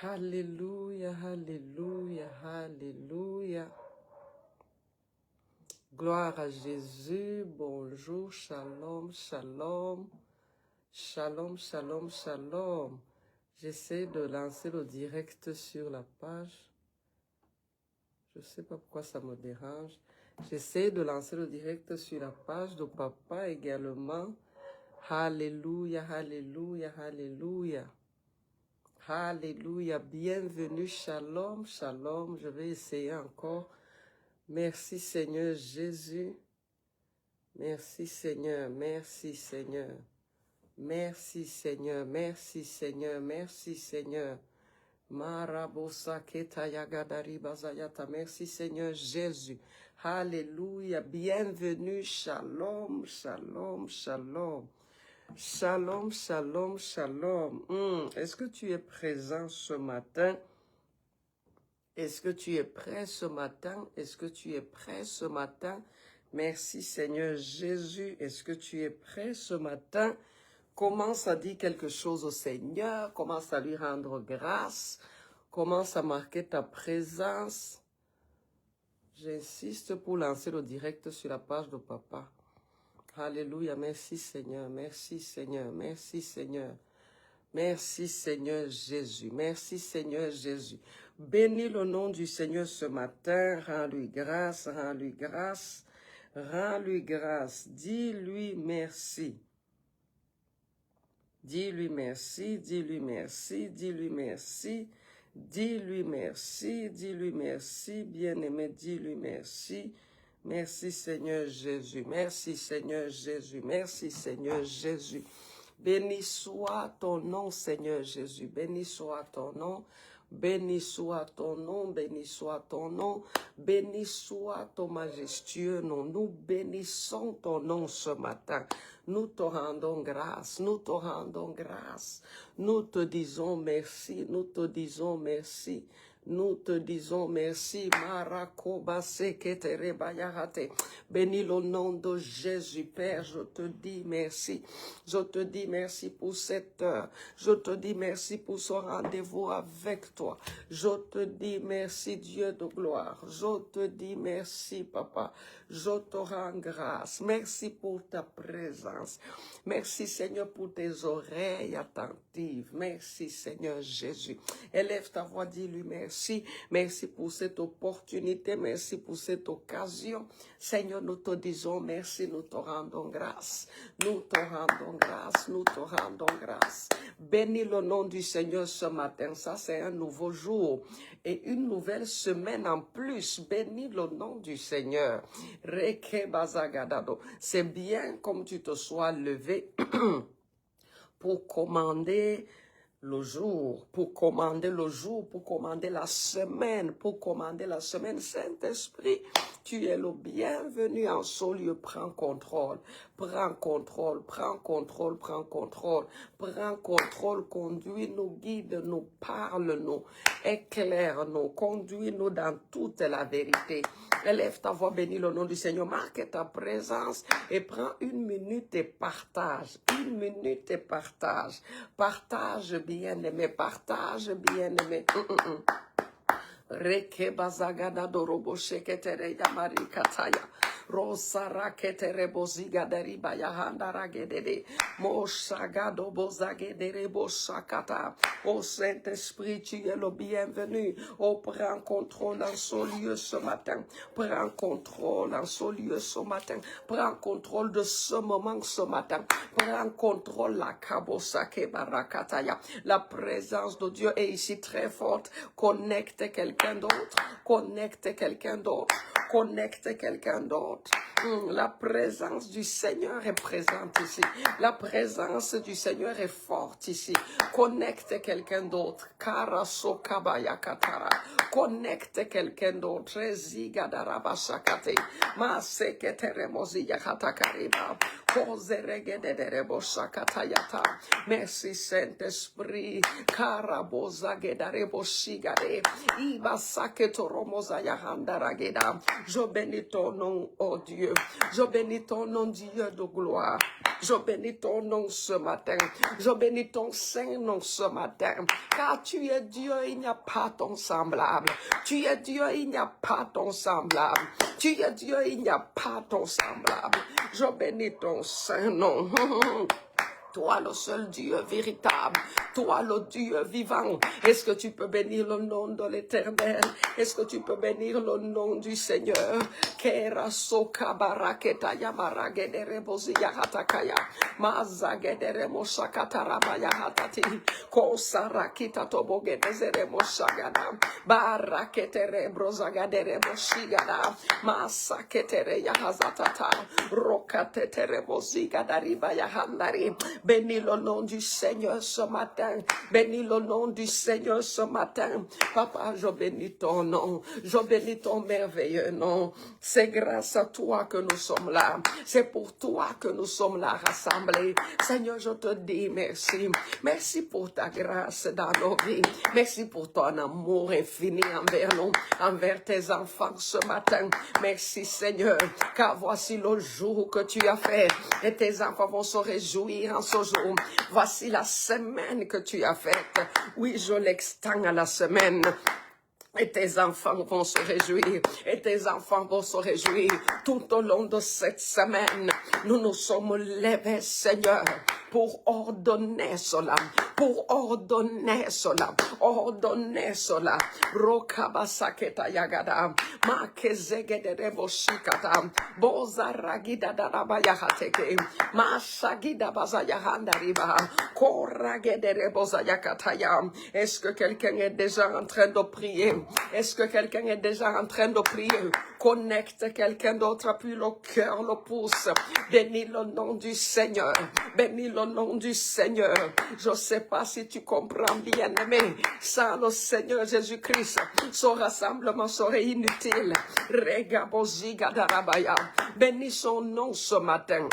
Alléluia, alléluia, alléluia. Gloire à Jésus. Bonjour, shalom, shalom. Shalom, shalom, shalom. J'essaie de lancer le direct sur la page. Je ne sais pas pourquoi ça me dérange. J'essaie de lancer le direct sur la page de papa également. Alléluia, alléluia, alléluia. Alléluia. Bienvenue, shalom, shalom. Je vais essayer encore. Merci Seigneur Jésus. Merci Seigneur, merci Seigneur. Merci Seigneur, merci Seigneur, merci Seigneur. Merci Seigneur Jésus. Alléluia. Bienvenue. Shalom, shalom, shalom. Shalom, shalom, shalom. Est-ce que tu es présent ce matin? Est-ce que tu es prêt ce matin? Est-ce que tu es prêt ce matin? Merci Seigneur Jésus. Est-ce que tu es prêt ce matin? Commence à dire quelque chose au Seigneur. Commence à lui rendre grâce. Commence à marquer ta présence. J'insiste pour lancer le direct sur la page de papa. Alléluia. Merci Seigneur. Merci Seigneur. Merci Seigneur. Merci Seigneur Jésus. Merci Seigneur Jésus. Bénis le nom du Seigneur ce matin. Rends-lui grâce. Rends-lui grâce. Rends-lui grâce. Dis-lui merci. Dis-lui merci. Dis-lui merci. Dis-lui merci. Dis-lui merci. Dis-lui merci. Bien-aimé, dis-lui merci. Merci Seigneur Jésus. Merci Seigneur Jésus. Merci Seigneur Jésus. Béni soit ton nom, Seigneur Jésus. Béni soit ton nom. Béni soit ton nom. Béni soit ton nom. Béni soit ton majestueux nom. Nous bénissons ton nom ce matin. Nous te rendons grâce. Nous te rendons grâce. Nous te disons merci. Nous te disons merci. Nous te disons merci. Bénis le nom de Jésus, Père. Je te dis merci. Je te dis merci pour cette heure. Je te dis merci pour ce rendez-vous avec toi. Je te dis merci, Dieu de gloire. Je te dis merci, Papa. Je te rends grâce. Merci pour ta présence. Merci, Seigneur, pour tes oreilles attentives. Merci, Seigneur Jésus. Élève ta voix, dis-lui merci. Merci pour cette opportunité. Merci pour cette occasion. Seigneur, nous te disons merci. Nous te rendons grâce. Nous te rendons grâce. Nous te rendons grâce. Bénis le nom du Seigneur ce matin. Ça, c'est un nouveau jour et une nouvelle semaine en plus. Bénis le nom du Seigneur. C'est bien comme tu te sois levé pour commander le jour, pour commander le jour, pour commander la semaine, pour commander la semaine. Saint-Esprit, tu es le bienvenu en ce lieu. Prends contrôle, prends contrôle, prends contrôle, prends contrôle, prends contrôle. Conduis-nous, guide-nous, parle-nous, éclaire-nous, conduis-nous dans toute la vérité. Élève ta voix, bénis le nom du Seigneur, marque ta présence et prends une minute et partage. Une minute et partage. Partage, bien-aimé, partage, bien-aimé. Reke bazagada dorobo sheketere yamari kataya. Rosara ketere boziga deriba yahanda ragedede. Moshagado bozagedere boshakata. Oh Saint-Esprit, tu es le bienvenu. Oh, prends contrôle dans ce lieu ce matin. Prends contrôle dans ce lieu ce matin. Prends contrôle de ce moment ce matin. Prends contrôle la kabosake barakataya. La présence de Dieu est ici très forte. Connecte quelqu'un d'autre. Connecte quelqu'un d'autre. Connecte quelqu'un d'autre. La présence du Seigneur est présente ici. La présence du Seigneur est forte ici. Connecte quelqu'un d'autre. Karaso kabaya katara. Connecte quelqu'un d'autre. Zigadarabashakate. Maseketeremozi yakatakariba. Merci Saint-Esprit. Je bénis ton nom, oh Dieu. Je bénis ton nom, Dieu de gloire. Je bénis ton nom ce matin. Je bénis ton saint nom ce matin. Car tu es Dieu, il n'y a pas ton semblable. Tu es Dieu, il n'y a pas ton semblable. Tu es Dieu, il n'y a pas ton semblable. Je bénis ton saint nom. Toi, le seul Dieu véritable. Toi, le Dieu vivant. Est-ce que tu peux bénir le nom de l'Éternel? Est-ce que tu peux bénir le nom du Seigneur? Kera soka baraketa yamaragedere boziya hatakaya. Mazagedere moshakatarabaya hatati. Kosarakita tobogedezere moshagada. Baraketere brozagadere moshigada. Masaketere yahazatata. Rokatetere bozigadariba yahandari. Bénis le nom du Seigneur ce matin. Bénis le nom du Seigneur ce matin. Papa, je bénis ton nom. Je bénis ton merveilleux nom. C'est grâce à toi que nous sommes là. C'est pour toi que nous sommes là rassemblés. Seigneur, je te dis merci. Merci pour ta grâce dans nos vies. Merci pour ton amour infini envers nous, envers tes enfants ce matin. Merci Seigneur, car voici le jour que tu as fait et tes enfants vont se réjouir en ce jour. Voici la semaine que tu as faite. Oui, je l'extends à la semaine. Et tes enfants vont se réjouir. Et tes enfants vont se réjouir. Tout au long de cette semaine, nous nous sommes levés, Seigneur, pour ordonner cela. Pour ordonner cela. Ordonner cela. Rokabasaketa yagada. Makezegedebo shikata. Bozaragida darabayahateke. Mashagida bazayahandariba. Koragederebo zayakataya. Est-ce que quelqu'un est déjà en train de prier? Est-ce que quelqu'un est déjà en train de prier? Connecte quelqu'un d'autre, appuie le cœur, le pouce. Bénis le nom du Seigneur. Bénis le nom du Seigneur. Je ne sais pas si tu comprends, bien-aimé. Sans le Seigneur Jésus-Christ, ce rassemblement serait inutile. Regaboziga darabaya. Bénis son nom ce matin.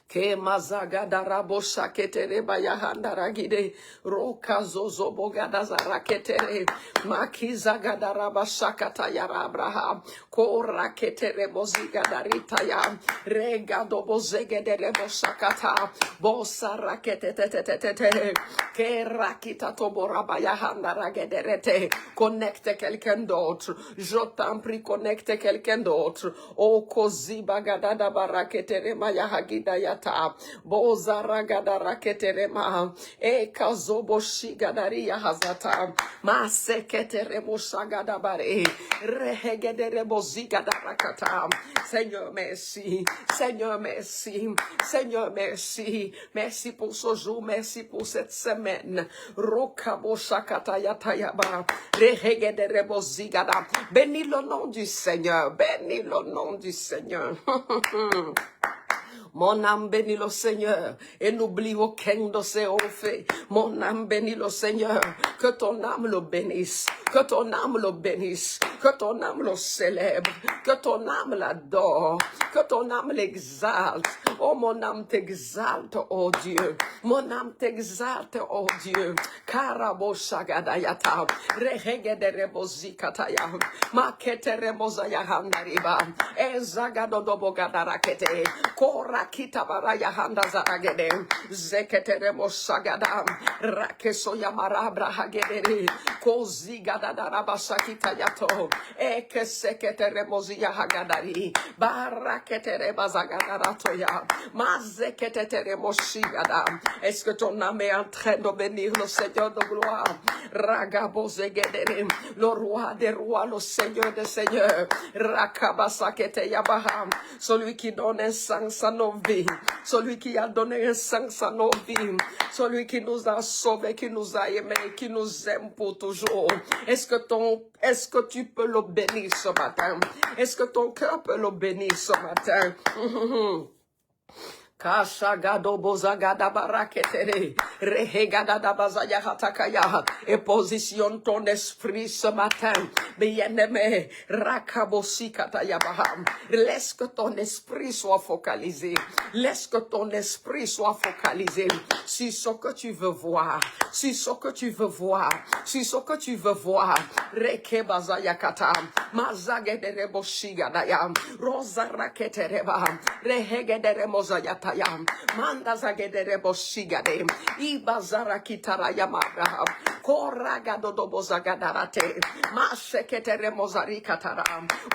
Ke mazaga darabo shaketere bayahanda ragide roka zozo bogada zaraketere makizaga daraba shakata yara Abraham ko raketere boziga darita ya rega do bozege dele boshakata bosa rakete te ke rakita tobora bayahanda ragederete. Connecte quelqu'un d'autre, je t'en prie, connecte quelqu'un d'autre. O kozi bagada baraketere mayahagida ya Bozaragada raketerema e kazobo shigadaria hazata maseketeremo shagadabare rehegederebo zigadarakata. Seigneur merci, Seigneur merci, Seigneur merci, merci pour ce jour, merci pour cette semaine. Rokabo shakatayatayaba rehegederebo zigada. Bénis le nom du Seigneur, bénis le nom du Seigneur. Mon âme bénit le Seigneur et n'oublie aucun de ses hauts-faits. Mon âme bénit le Seigneur, que ton âme le bénisse, que ton âme le bénisse, que ton âme le célèbre, que ton âme l'adore, que ton âme l'exalte. Oh, mon âme t'exalte, oh Dieu. Mon âme t'exalte, oh Dieu. Karabo shagadayata, rehegederebo zikataya, maketerebo zayahandariba, ezagadodobo gadarakete, korakita baraya handa zaragede, zeketerebo shagada, rakeso yamarabra hagedere, kozigadadara shakita yato, ekeseketerebo ziyahagadari, baraketereba zagadarato. Est-ce que ton âme est en train de bénir le Seigneur de gloire? Ragabozegedere, le roi des rois, le Seigneur des seigneurs. Rakabasakete yabaha, celui qui donne un sens à nos vies, celui qui a donné un sens à nos vies, celui qui nous a sauvés, qui nous a aimés, qui nous aime pour toujours. Est-ce que tu peux le bénir ce matin? Est-ce que ton cœur peut le bénir ce matin? Kashagado bozagada baraketere, rehegada da bazaya hatakaya, et positionne ton esprit ce matin, bien-aimé, rakabosi katayabaham. Laisse que ton esprit soit focalisé, laisse que ton esprit soit focalisé sur ce que tu veux voir, sur ce que tu veux voir, sur ce que tu veux voir, reke bazaya kata, mazagedere boshigadaya, rosa raketereba, rehegedere mozayata. Manda zagedere boshigade ibazara kitara yamara koragado dobo zagadarate masheketere mozari katara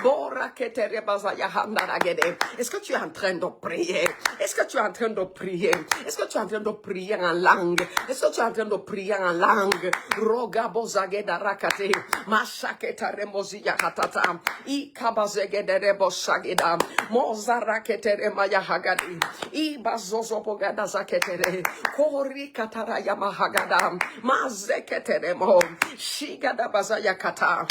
bora ketere bazaya handaragede. Est-ce que tu es en train de prier? Est-ce que tu es en train de prier? Est-ce que tu es en train de prier en langue? Est-ce que tu es en train de prier en langue? Roga bozageda rakate mashaketare mozia hatata ikabazegedere boshageda mozara ketere maya hagadi Ibazozo bogada zaketere, kori katara yamahagada, mazeketere mo, shigada bazaya kata.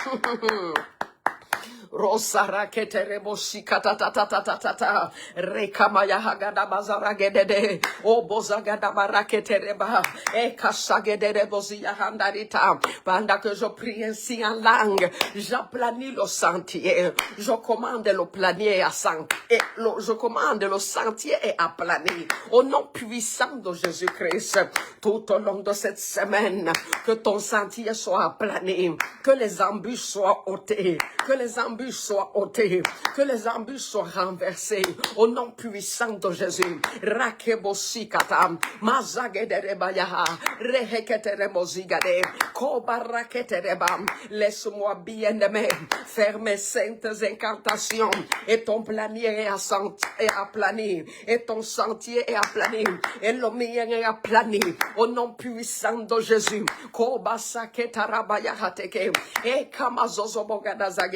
Rosara keterebo shikata ta ta ta ta ta ta rekamaya hagada bazara gedede o bozagada baraketereba e kasagedere bozia handarita pendant que je prie ainsi en langue j'aplanis le sentier je commande le planier à sang et je commande le sentier est aplani au nom puissant de Jésus-Christ tout au long de cette semaine que ton sentier soit aplani que les embûches soient ôtées que les embûches soient ôtés, que les embûches soient renversées au nom puissant de Jésus. Rakebosikata, mazagederebayaha, reheketeremozigade, kobaraketereba. Laisse-moi bien-aimé faire mes saintes incantations et ton planier est aplani, et ton sentier est aplani, et le mien est aplani au nom puissant de Jésus. Kobasaketarabayahateke, et kamazozobogada zagedere.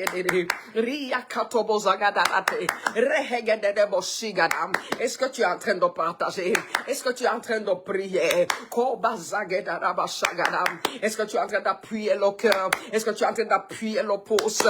Est-ce que tu es en train de partager? Est-ce que tu es en train de prier? Est-ce que tu es en train d'appuyer le cœur? Est-ce que tu es en train d'appuyer le pouce?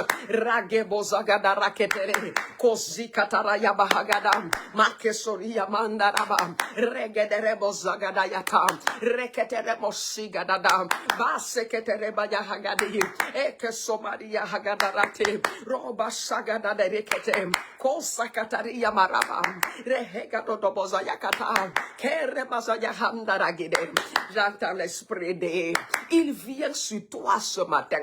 Et que Somaria Hagadarate, Roba Sagada de Rekete, Kosakataria Maraba, Rehegado Doboza Yakata, Kerebaza Handaragide. J'entends l'esprit de. Il vient sur toi ce matin.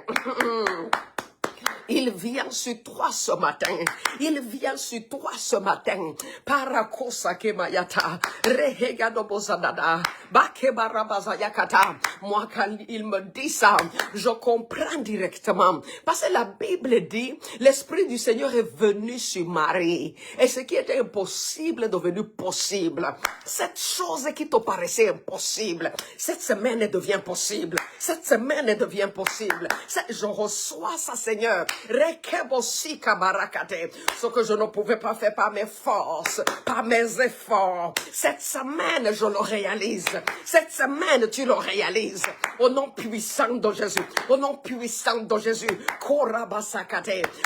Il vient sur toi ce matin. Il vient sur toi ce matin. Parakosa kemayata. Rehegado bozadada. Bakebarabaza yakata. Moi, quand il me dit ça, je comprends directement. Parce que la Bible dit, l'Esprit du Seigneur est venu sur Marie. Et ce qui était impossible est devenu possible. Cette chose qui te paraissait impossible, cette semaine devient possible. Cette semaine devient possible. Je reçois ça, Seigneur. Ce que je ne pouvais pas faire par mes forces, par mes efforts. Cette semaine, je le réalise. Cette semaine, tu le réalises. Au nom puissant de Jésus. Au nom puissant de Jésus.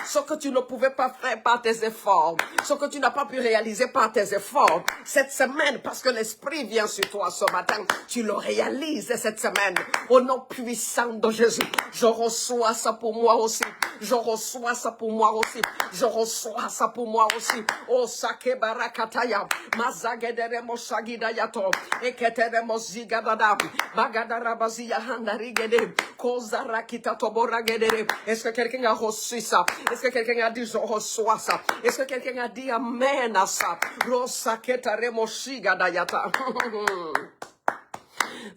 Ce que tu ne pouvais pas faire par tes efforts. Ce que tu n'as pas pu réaliser par tes efforts. Cette semaine, parce que l'Esprit vient sur toi ce matin, tu le réalises cette semaine. Au nom puissant de Jésus. Je reçois ça pour moi aussi. Je reçois ça pour moi aussi. Je reçois ça pour moi aussi. Oh, sake barakataya. Mazagedere moshagidayato. Eketere mozigadada. Bagadarabaziya handarigede. Kozarakita toboragedere. Est-ce que quelqu'un a reçu ça? Est-ce que quelqu'un a dit je reçois ça? Est-ce que quelqu'un a dit amen à ça? Rosaketare moshigadayata.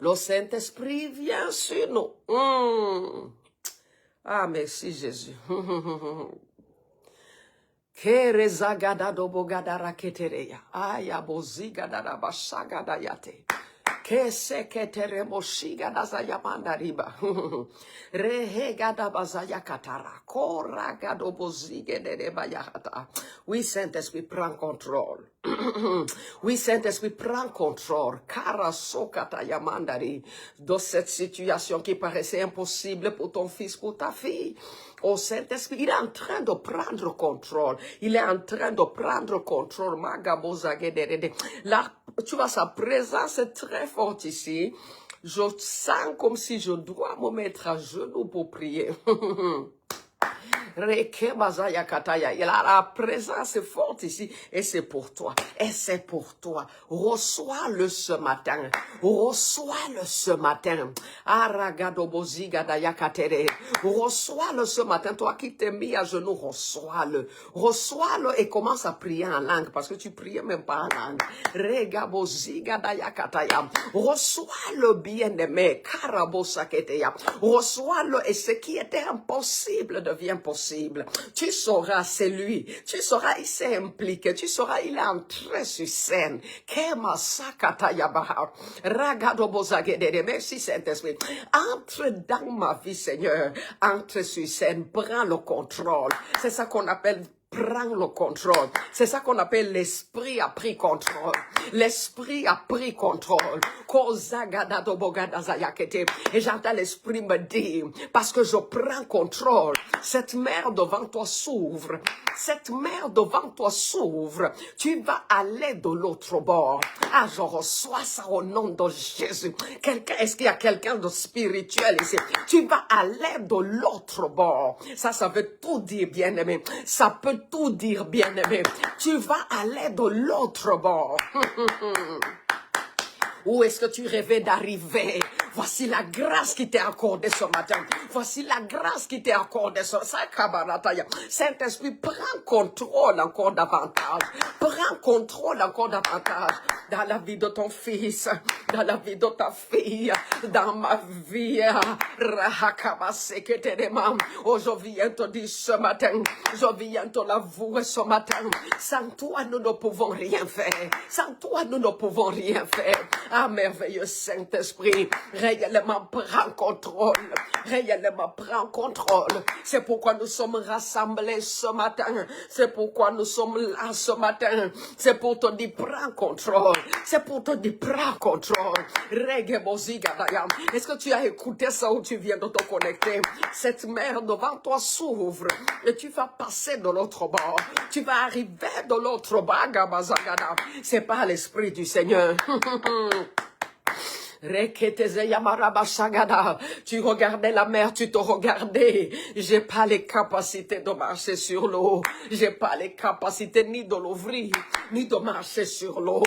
Le Saint-Esprit vient sur nous. Ah, merci Jésus. Kerezagada dobogada raketereya. Aya bozigada rabashagadayate. Kese ketere moshiga dazayamanda riba. Rehe bazaya katara. Kora gado bozige de bayahata. Oui, Saint-Esprit, prends contrôle. Oui, Saint-Esprit, prends contrôle. Kara sokata yamandari. Dans cette situation qui paraissait impossible pour ton fils, pour ta fille. Oh Saint-Esprit, il est en train de prendre contrôle. Il est en train de prendre contrôle. Là, tu vois, sa présence est très forte ici. Je sens comme si je dois me mettre à genoux pour prier. Rekebazaya kataya. La présence est forte ici. Et c'est pour toi. Et c'est pour toi. Reçois-le ce matin. Reçois-le ce matin. Aragadobozigadaya katere. Reçois-le ce matin. Toi qui t'es mis à genoux, reçois-le. Reçois-le et commence à prier en langue. Parce que tu priais même pas en langue. Regabozigadaya kataya. Reçois-le bien-aimé. Karabosaketeya. Reçois-le et ce qui était impossible devient possible. Tu sauras, c'est lui. Tu sauras, il s'est impliqué. Tu sauras, il est entré sur scène. Kema sakata yabaha. Ragado bozagedede. Merci Saint-Esprit. Entre dans ma vie, Seigneur. Entre sur scène. Prends le contrôle. C'est ça qu'on appelle prends le contrôle. C'est ça qu'on appelle l'esprit a pris contrôle. L'esprit a pris contrôle. Et j'entends l'esprit me dire, parce que je prends contrôle, cette mer devant toi s'ouvre. Cette mer devant toi s'ouvre. Tu vas aller de l'autre bord. Ah, je reçois ça au nom de Jésus. Est-ce qu'il y a quelqu'un de spirituel ici? Tu vas aller de l'autre bord. Ça veut tout dire, bien-aimé. Ça peut tout dire, bien-aimé. Tu vas aller de l'autre bord. Où est-ce que tu rêvais d'arriver? Voici la grâce qui t'est accordée ce matin. Voici la grâce qui t'est accordée ce matin. Saint-Esprit, prends contrôle encore davantage. Prends contrôle encore davantage dans la vie de ton fils, dans la vie de ta fille, dans ma vie. Oh, je viens te dire ce matin, je viens te l'avouer ce matin. Sans toi, nous ne pouvons rien faire. Sans toi, nous ne pouvons rien faire. Ah, merveilleux Saint-Esprit, réellement prends contrôle, réellement prends contrôle. C'est pourquoi nous sommes rassemblés ce matin, c'est pourquoi nous sommes là ce matin, c'est pour te dire prends contrôle, c'est pour te dire prends contrôle. Est-ce que tu as écouté ça ou tu viens de te connecter? Cette mer devant toi s'ouvre et tu vas passer de l'autre bord, tu vas arriver de l'autre bord. C'est pas l'esprit du Seigneur. Tu regardais la mer, tu te regardais. J'ai pas les capacités de marcher sur l'eau. J'ai pas les capacités ni de l'ouvrir, ni de marcher sur l'eau.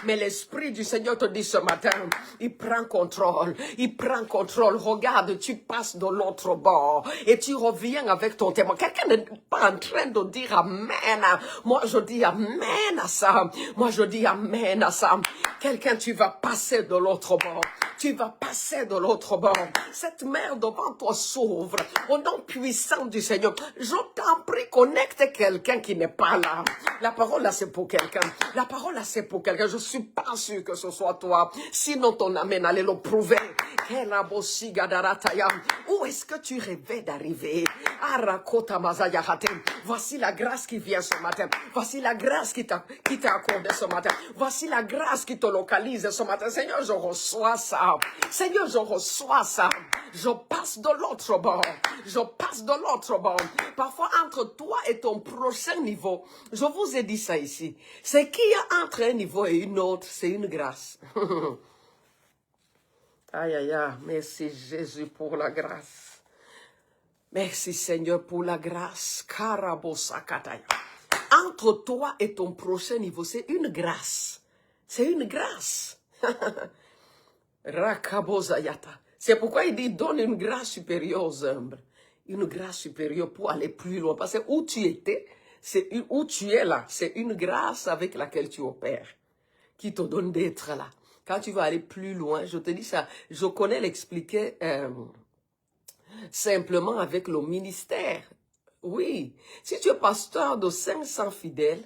Mais l'esprit du Seigneur te dit ce matin, il prend contrôle. Il prend contrôle. Regarde, tu passes de l'autre bord et tu reviens avec ton témoin. Quelqu'un n'est pas en train de dire amen. Moi, je dis amen à ça. Moi, je dis amen à ça. Quelqu'un, tu vas passer de l'autre bord. Tu vas passer de l'autre bord. Cette mer devant toi s'ouvre. Au nom puissant du Seigneur, je t'en prie, connecte quelqu'un qui n'est pas là. La parole là, c'est pour quelqu'un. La parole là, c'est pour quelqu'un. Je suis pas sûr que ce soit toi. Sinon, ton amen, allez le prouver. Où est-ce que tu rêvais d'arriver? Voici la grâce qui vient ce matin. Voici la grâce qui t'a accordé ce matin. Voici la grâce qui te localise ce matin. Seigneur, je reçois ça. Seigneur, je reçois ça. Je passe de l'autre bord. Je passe de l'autre bord. Parfois, entre toi et ton prochain niveau, je vous ai dit ça ici. C'est qu'il y a entre un niveau et une autre, c'est une grâce. Aïe, aïe, aïe. Merci Jésus pour la grâce. Merci Seigneur pour la grâce. Karabosakataya. Entre toi et ton prochain niveau, c'est une grâce. C'est une grâce. Rakabozayata. C'est pourquoi il dit, donne une grâce supérieure aux humbles. Une grâce supérieure pour aller plus loin. Parce que où tu étais, où tu es là, c'est une grâce avec laquelle tu opères, qui te donne d'être là. Quand tu vas aller plus loin, je te dis ça, je connais l'expliquer simplement avec le ministère. Oui, si tu es pasteur de 500 fidèles,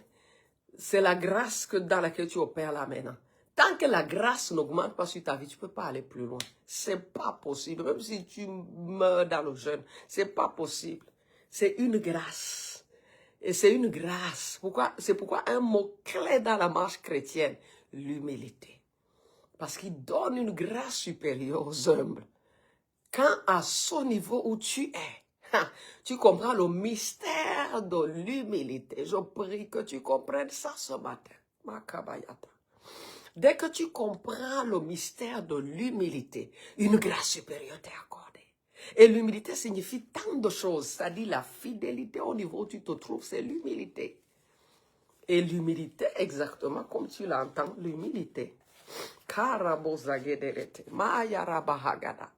c'est la grâce dans laquelle tu opères là maintenant. Tant que la grâce n'augmente pas sur ta vie, tu ne peux pas aller plus loin. C'est pas possible. Même si tu meurs dans le jeûne, c'est pas possible. C'est une grâce. Et c'est une grâce. C'est pourquoi un mot clé dans la marche chrétienne, l'humilité. Parce qu'il donne une grâce supérieure aux humbles. Quand à ce niveau où tu es, tu comprends le mystère de l'humilité. Je prie que tu comprennes ça ce matin. Makabayata. Dès que tu comprends le mystère de l'humilité, une grâce supérieure t'est accordée. Et l'humilité signifie tant de choses. C'est-à-dire la fidélité au niveau où tu te trouves, c'est l'humilité. Et l'humilité, exactement comme tu l'entends, l'humilité. Karabozagederete, Mayarabahagada.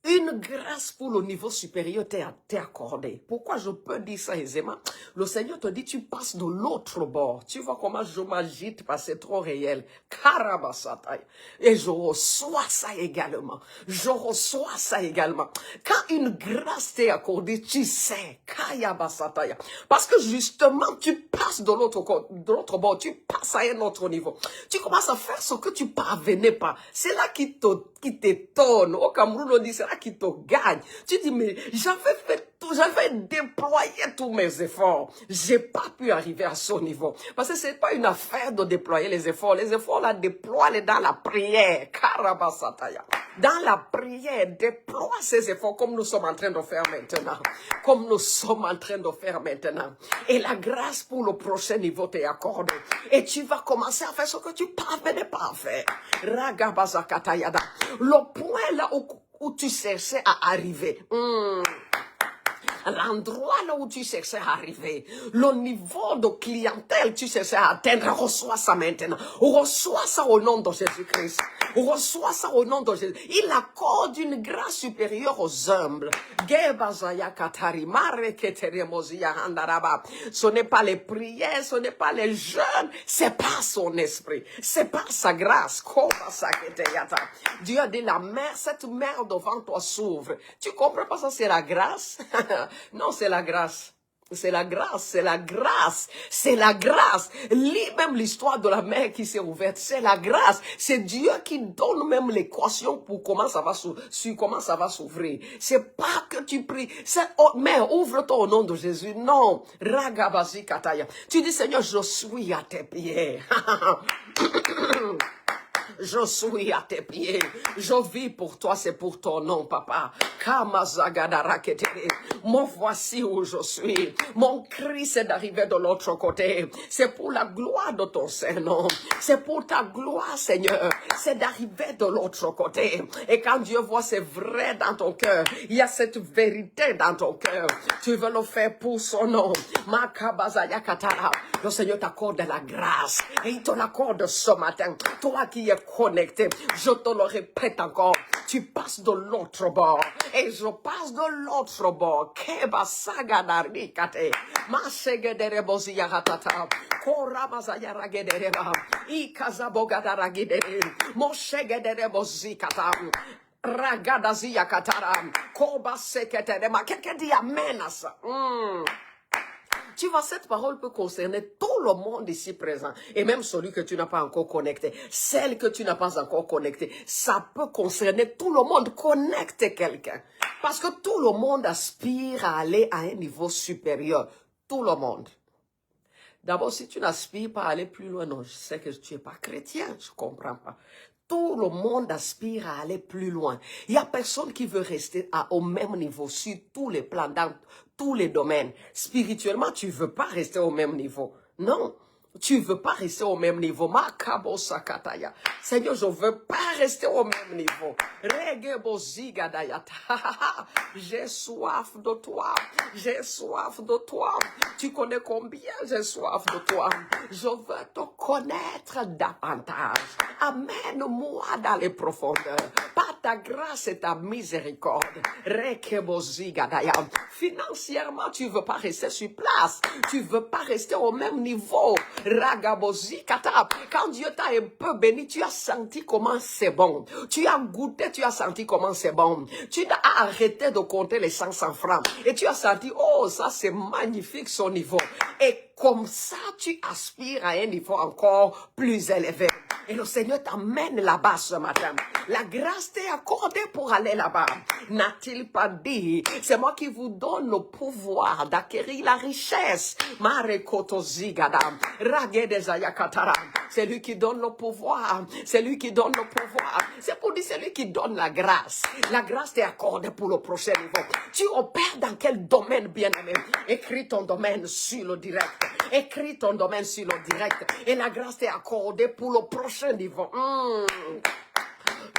Une grâce pour le niveau supérieur t'est accordée. Pourquoi je peux dire ça aisément? Le Seigneur te dit, tu passes de l'autre bord. Tu vois comment je m'agite parce que c'est trop réel. Karabasataya. Et je reçois ça également. Je reçois ça également. Quand une grâce t'est accordée, tu sais. Kayabasataya. Parce que justement, tu passes de l'autre bord. Tu passes à un autre niveau. Tu commences à faire ce que tu parvenais pas. C'est là qui t'étonne. Au Cameroun, on dit, c'est là qui te gagne. Tu dis, mais j'avais déployé tous mes efforts. J'ai pas pu arriver à ce niveau. Parce que c'est pas une affaire de déployer les efforts. Les efforts, là, déploie-les dans la prière. Karabasataya. Dans la prière, déploie ces efforts comme nous sommes en train de faire maintenant. Comme nous sommes en train de faire maintenant. Et la grâce pour le prochain niveau t'est accordée. Et tu vas commencer à faire ce que tu parvenais pas à faire. Ragabazakatayada. Le point là où tu cherchais à arriver. L'endroit là où tu cherchais à arriver, le niveau de clientèle tu cherchais à atteindre, reçois ça maintenant. Reçois ça au nom de Jésus-Christ. Reçois ça au nom de Jésus. Il accorde une grâce supérieure aux humbles. Ce n'est pas les prières, ce n'est pas les jeûnes, c'est pas son esprit, c'est pas sa grâce. Dieu a dit, la mer, cette mer devant toi s'ouvre. Tu comprends pas ça, c'est la grâce? Non, c'est la grâce. C'est la grâce, c'est la grâce, c'est la grâce. Lis même l'histoire de la mer qui s'est ouverte. C'est la grâce. C'est Dieu qui donne même l'équation pour comment ça va s'ouvrir. C'est pas que tu pries. C'est, oh, mère, ouvre-toi au nom de Jésus. Non. Ragabazi kataya. Tu dis, Seigneur, je suis à tes pieds. Je suis à tes pieds. Je vis pour toi, c'est pour ton nom, papa. Mon voici où je suis. Mon cri, c'est d'arriver de l'autre côté. C'est pour la gloire de ton Saint-Nom. C'est pour ta gloire, Seigneur. C'est d'arriver de l'autre côté. Et quand Dieu voit c'est vrai dans ton cœur, il y a cette vérité dans ton cœur. Tu veux le faire pour son nom. Le Seigneur t'accorde la grâce. Et il te l'accorde ce matin. Toi qui es connecté, je te le répète encore, tu passes de l'autre bord et je passe de l'autre bord. Keba sagadari kate, masegedere bozia hatata, korabazaya ragedereba, ikazabogadara gidere, moshegedere bozikata. Ragadazia katara, koba seketerema. Quelqu'un dit amen à ça. Tu vois, cette parole peut concerner tout le monde ici présent. Et même celui que tu n'as pas encore connecté. Celle que tu n'as pas encore connectée. Ça peut concerner tout le monde. Connecte quelqu'un. Parce que tout le monde aspire à aller à un niveau supérieur. Tout le monde. D'abord, si tu n'aspires pas à aller plus loin, non, je sais que tu n'es pas chrétien. Je ne comprends pas. Tout le monde aspire à aller plus loin. Il n'y a personne qui veut rester au même niveau sur tous les plans, dans tous les domaines. Spirituellement, tu ne veux pas rester au même niveau. Non, tu ne veux pas rester au même niveau. Makabo sakataya. Seigneur, je ne veux pas rester au même niveau. J'ai soif de toi. J'ai soif de toi. Tu connais combien j'ai soif de toi. Je veux te connaître davantage. Amène-moi dans les profondeurs. Pas ta grâce et ta miséricorde. Rekebozigadaya. Financièrement, tu ne veux pas rester sur place. Tu ne veux pas rester au même niveau. Ragabozikata. Quand Dieu t'a un peu béni, tu as senti comment c'est bon. Tu as goûté, tu as senti comment c'est bon. Tu as arrêté de compter les 500 francs. Et tu as senti, oh, ça c'est magnifique son niveau. Et comme ça, tu aspires à un niveau encore plus élevé. Et le Seigneur t'amène là-bas ce matin. La grâce t'est accordée pour aller là-bas. N'a-t-il pas dit, c'est moi qui vous donne le pouvoir d'acquérir la richesse. C'est lui qui donne le pouvoir. C'est lui qui donne le pouvoir. C'est pour dire, c'est lui qui donne la grâce. La grâce t'est accordée pour le prochain niveau. Tu opères dans quel domaine, bien-aimé? Écris ton domaine sur le direct. Écris ton domaine sur le direct. Et la grâce t'est accordée pour le prochain niveau.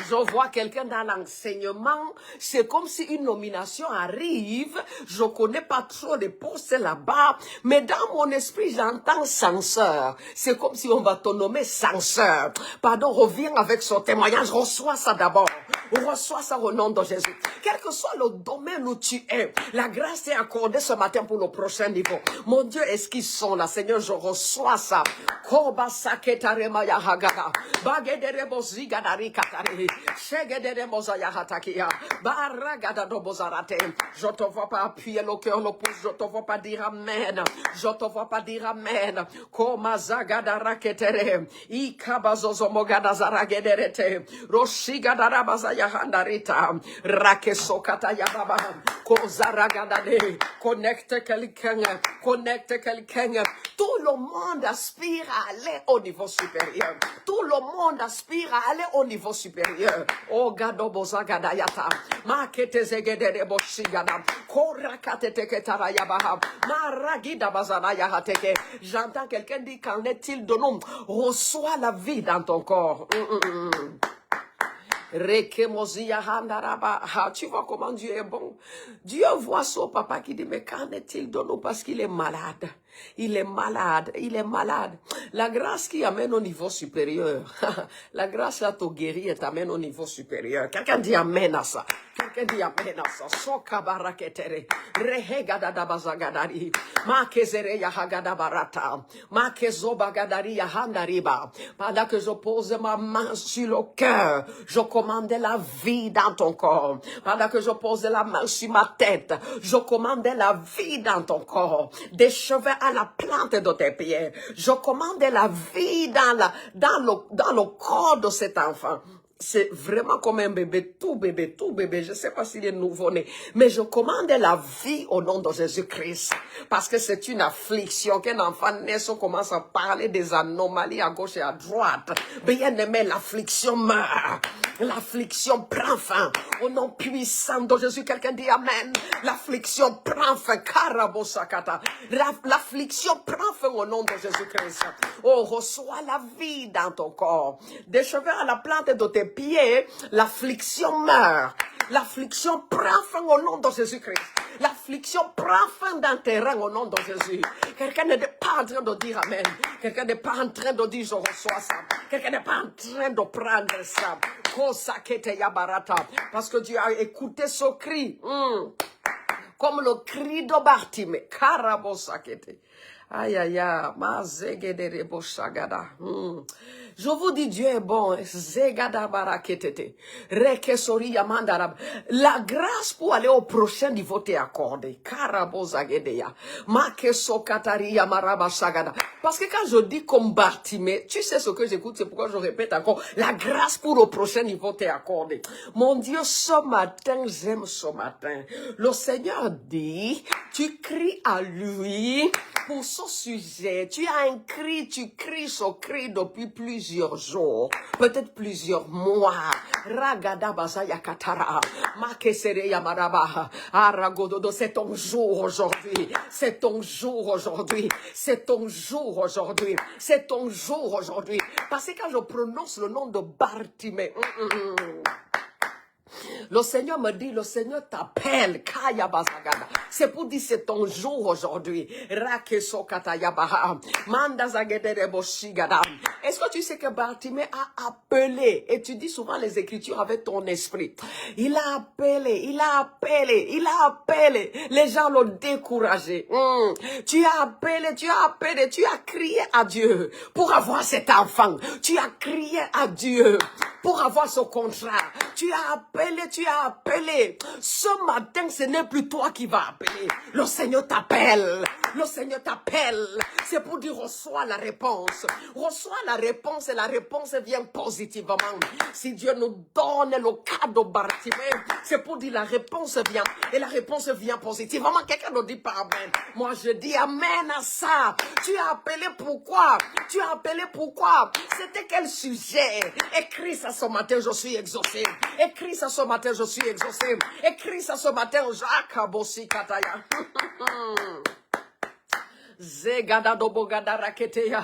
Je vois quelqu'un dans l'enseignement, c'est comme si une nomination arrive, je connais pas trop les postes là-bas, mais dans mon esprit, j'entends censeur. C'est comme si on va te nommer censeur. Pardon, reviens avec son témoignage, reçois ça d'abord. Reçois ça au nom de Jésus. Quel que soit le domaine où tu es, la grâce est accordée ce matin pour le prochain niveau. Mon Dieu, est-ce qu'ils sont là? Seigneur, je reçois ça. Koba saketarema yahagada. Bagederebo zigadari katari. Shegederemo zayahatakia. Baragada dobozarate. Je te vois pas appuyer le cœur, le pouce. Je te vois pas dire amen. Je te vois pas dire amen. Koma zagadara ketere. Ikabazozomogada zaragederete. Roshigadara bazayahandarita. Rakesokata yababa. Kozaragadade. Connecte quelqu'un. Connecte quelqu'un. Tout le monde aspire à aller au niveau supérieur. Tout le monde aspire à aller au niveau supérieur. Oh, gadoboza gadayata. Makete zegedere boshigada. Korakate teketarayabaha. Maragida bazanayahateke. J'entends quelqu'un dire, qu'en est-il de nous? Reçois la vie dans ton corps. Tu vois comment Dieu est bon. Dieu voit son papa qui dit, mais qu'en est-il de nous? Parce qu'il est malade. Il est malade, il est malade. La grâce qui amène au niveau supérieur. La grâce à te guérir et t'amène au niveau supérieur. Quelqu'un dit amen à ça. Quelqu'un dit amen à ça. Sokabaraketere. Rehegadadabazagadari. Makezere yahagadabarata. Makezobagadari yahandariba. Pendant que je pose ma main sur le cœur, je commande la vie dans ton corps. Pendant que je pose la main sur ma tête, je commande la vie dans ton corps. Des cheveux à la plante de tes pieds. Je commande la vie dans le corps de cet enfant. C'est vraiment comme un bébé, tout bébé, tout bébé. Je ne sais pas s'il est nouveau-né. Mais je commande la vie au nom de Jésus-Christ. Parce que c'est une affliction. Qu'un enfant naisse, on commence à parler des anomalies à gauche et à droite. Bien aimé, l'affliction meurt. L'affliction prend fin. Au nom puissant de Jésus, quelqu'un dit amen. L'affliction prend fin. Karabosakata. L'affliction prend fin au nom de Jésus-Christ. Oh, reçois la vie dans ton corps. Des cheveux à la plante de tes pieds, l'affliction meurt. L'affliction prend fin au nom de Jésus-Christ. L'affliction prend fin dans tes rangs au nom de Jésus. Quelqu'un n'est pas en train de dire amen. Quelqu'un n'est pas en train de dire je reçois ça. Quelqu'un n'est pas en train de prendre ça. Parce que Dieu a écouté ce cri. Comme le cri de Bartimée. Karabosakete. Aïe, aïe, aïe. Mazegedereboshagada. Je vous dis, Dieu est bon. Zegadabaraketete. Rekesori yamandarab. La grâce pour aller au prochain niveau t'est accordée. Karabozagedeya. Makesokatari yamarabashagada. Parce que quand je dis comme Bartimée, tu sais ce que j'écoute, c'est pourquoi je répète encore. La grâce pour le prochain niveau t'est accordée. Mon Dieu, ce matin, j'aime ce matin. Le Seigneur dit, tu cries à lui pour ce sujet. Tu as un cri, tu cries ce cri depuis plusieurs jours, peut-être plusieurs mois. Ragadabasa yakatara, makesere yamaraba, aragododo, c'est ton jour aujourd'hui. C'est ton jour aujourd'hui. C'est ton jour aujourd'hui. C'est ton jour aujourd'hui. Parce que quand je prononce le nom de Bartimée, Le Seigneur me dit, le Seigneur t'appelle. Kaya Bazagada. C'est pour dire c'est ton jour aujourd'hui. Rakeso Kataya Baha. Manda Zagedere Boshigada. Est-ce que tu sais que Bartimée a appelé, et tu dis souvent les Écritures avec ton esprit. Il a appelé, il a appelé, il a appelé. Les gens l'ont découragé. Tu as appelé, tu as appelé, tu as crié à Dieu pour avoir cet enfant. Tu as crié à Dieu pour avoir ce contrat. Tu as appelé, tu as appelé. Ce matin, ce n'est plus toi qui vas appeler. Le Seigneur t'appelle. Le Seigneur t'appelle. C'est pour dire reçois la réponse. Reçois la réponse et la réponse vient positivement. Si Dieu nous donne le cadeau Bartimée, c'est pour dire la réponse vient et la réponse vient positivement. Quelqu'un ne dit pas amen. Moi je dis amen à ça. Tu as appelé pourquoi? Tu as appelé pourquoi? C'était quel sujet? Écris ça ce matin, je suis exaucé. Écris ça ce matin, je suis exaucé. Écris ça ce matin, Jacques Bossi Kataya. Zegada dobogada raketeya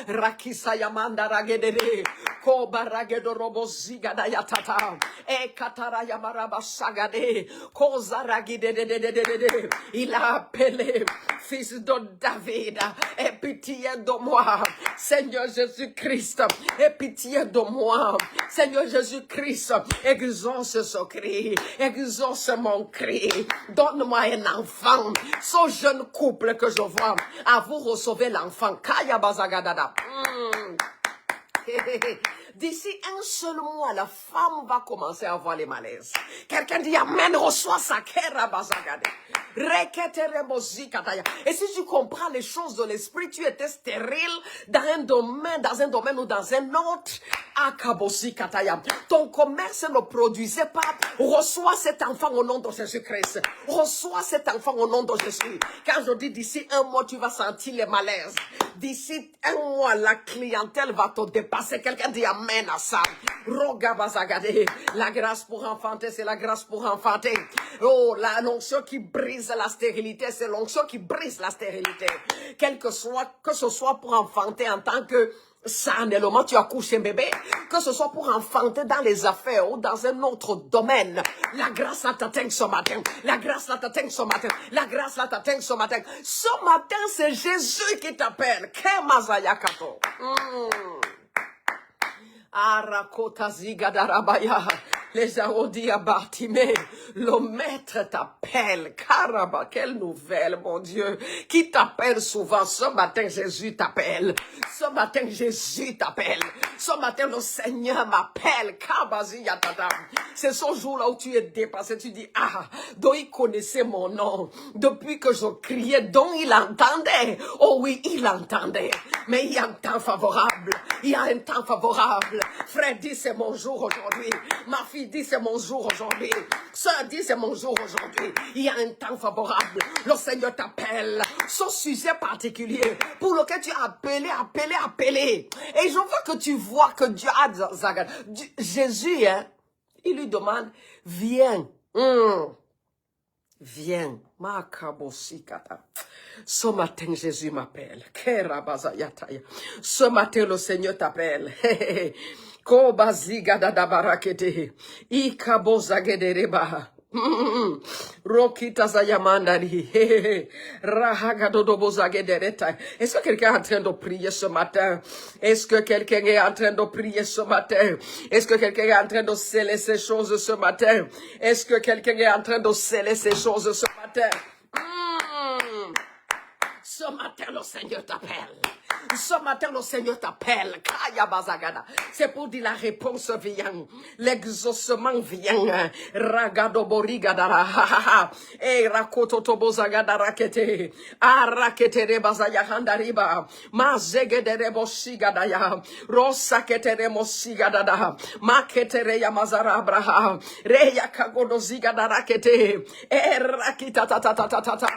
rakisa yamanda ragedede ko baragedo robo zigada yatata e katara yamaraba sagade ko zaragide de il a appelé fils de David, aie pitié de moi Seigneur Jésus-Christ, aie pitié de moi Seigneur Jésus-Christ, exauce ce cri, exauce mon cri, donne-moi un enfant, ce jeune couple que je vois. À vous recevoir l'enfant. Kaya Bazagadada. D'ici un seul mois, la femme va commencer à avoir les malaises. Quelqu'un dit amen, reçois sa kera bazagade. Et si tu comprends les choses de l'esprit, tu étais stérile dans un domaine ou dans un autre. Akabosi kataya. Ton commerce ne produisait pas. Reçois cet enfant au nom de Jésus-Christ. Reçois cet enfant au nom de Jésus. Quand je dis d'ici un mois, tu vas sentir les malaises. D'ici un mois, la clientèle va te dépasser. Quelqu'un dit amen à ça. Roga bazagade. La grâce pour enfanter, c'est la grâce pour enfanter. Oh, l'onction qui brise la stérilité, c'est l'onction qui brise la stérilité. Que ce soit pour enfanter en tant que ça, le moment tu accouches un bébé, que ce soit pour enfanter dans les affaires ou dans un autre domaine, la grâce là t'atteint ce matin, la grâce là t'atteint ce matin, la grâce là t'atteint ce matin. Ce matin, c'est Jésus qui t'appelle. Kemazaya kato. Arakota zigadarabaya. Les gens ont dit à Bartimée, le maître t'appelle. Caraba, quelle nouvelle, mon Dieu. Qui t'appelle souvent? Ce matin, Jésus t'appelle. Ce matin, Jésus t'appelle. Ce matin, le Seigneur m'appelle. Kabazi yatata. C'est ce jour-là où tu es dépassé. Tu dis, ah, dont il connaissait mon nom. Depuis que je criais, dont il entendait. Oh oui, il entendait. Mais il y a un temps favorable. Il y a un temps favorable. Frère dit, c'est mon jour aujourd'hui. Ma fille dit, c'est mon jour aujourd'hui. Sœur dit, c'est mon jour aujourd'hui. Il y a un temps favorable. Le Seigneur t'appelle. Ce sujet particulier pour lequel tu as appelé. Et je veux que tu vois que Dieu a Jésus, hein, il lui demande, viens. Viens. Ce matin, Jésus m'appelle. Ce matin, le Seigneur t'appelle. Kobaziga dadabarakete. Ikabozagedereba. Rokita zayamandari. Rahagadodobozagereta. Est-ce que quelqu'un est en train de prier ce matin? Est-ce que quelqu'un est en train de prier ce matin? Est-ce que quelqu'un est en train de sceller ces choses ce matin? Est-ce que quelqu'un est en train de sceller ces choses ce matin? Ce matin, le Seigneur t'appelle. Ce matin, le Seigneur t'appelle. Kaya bazagada. C'est pour dire la réponse vient. L'exaucement vient. Ragado borigadara. Et rakoto tobozagada rakete. Arakete rebazaya handariba. Mazegede reboshigadaya. Rosakete remosigadada. Makete reya mazarabraha. Reya kagodo zigada rakete. Erakita tatatatata.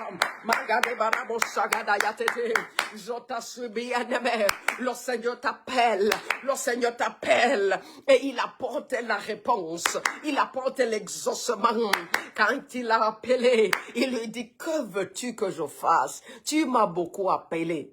Magade barabosagada yatete. Je t'assure bien-aimé, le Seigneur t'appelle, et il apporte la réponse, il apporte l'exaucement. Quand il a appelé, il lui dit, que veux-tu que je fasse? Tu m'as beaucoup appelé.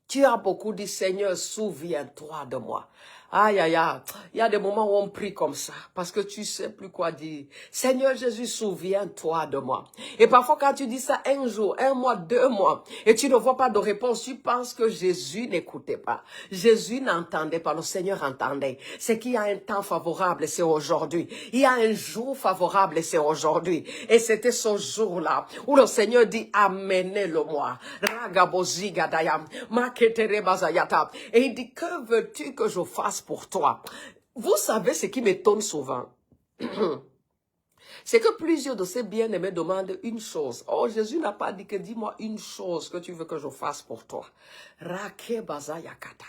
Tu as beaucoup dit, Seigneur, souviens-toi de moi. Aïe, aïe, aïe. Il y a des moments où on prie comme ça, parce que tu sais plus quoi dire. Seigneur Jésus, souviens-toi de moi. Et parfois, quand tu dis ça un jour, un mois, 2 mois, et tu ne vois pas de réponse, tu penses que Jésus n'écoutait pas. Jésus n'entendait pas, le Seigneur entendait. C'est qu'il y a un temps favorable, c'est aujourd'hui. Il y a un jour favorable, c'est aujourd'hui. Et c'était ce jour-là où le Seigneur dit, amenez-le-moi. Ragabozigadayam, maketerebazayata. Et il dit, que veux-tu que je fasse pour toi? Vous savez ce qui m'étonne souvent? C'est que plusieurs de ces bien-aimés demandent une chose. Oh, Jésus n'a pas dit que dis-moi une chose que tu veux que je fasse pour toi. Rakebazayakata.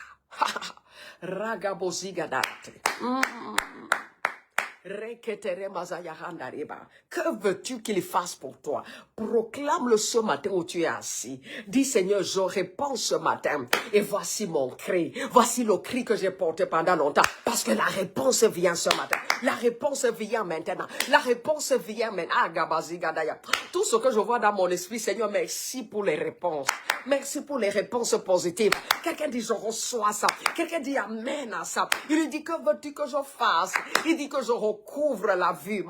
Ragabozigadate. Que veux-tu qu'il fasse pour toi? Proclame-le ce matin où tu es assis. Dis, Seigneur, je réponds ce matin. Et voici mon cri. Voici le cri que j'ai porté pendant longtemps. Parce que la réponse vient ce matin. La réponse vient maintenant. La réponse vient maintenant. Tout ce que je vois dans mon esprit, Seigneur, merci pour les réponses. Merci pour les réponses positives. Quelqu'un dit, je reçois ça. Quelqu'un dit, amen à ça. Il lui dit, que veux-tu que je fasse? Il dit que je recouvre la vue.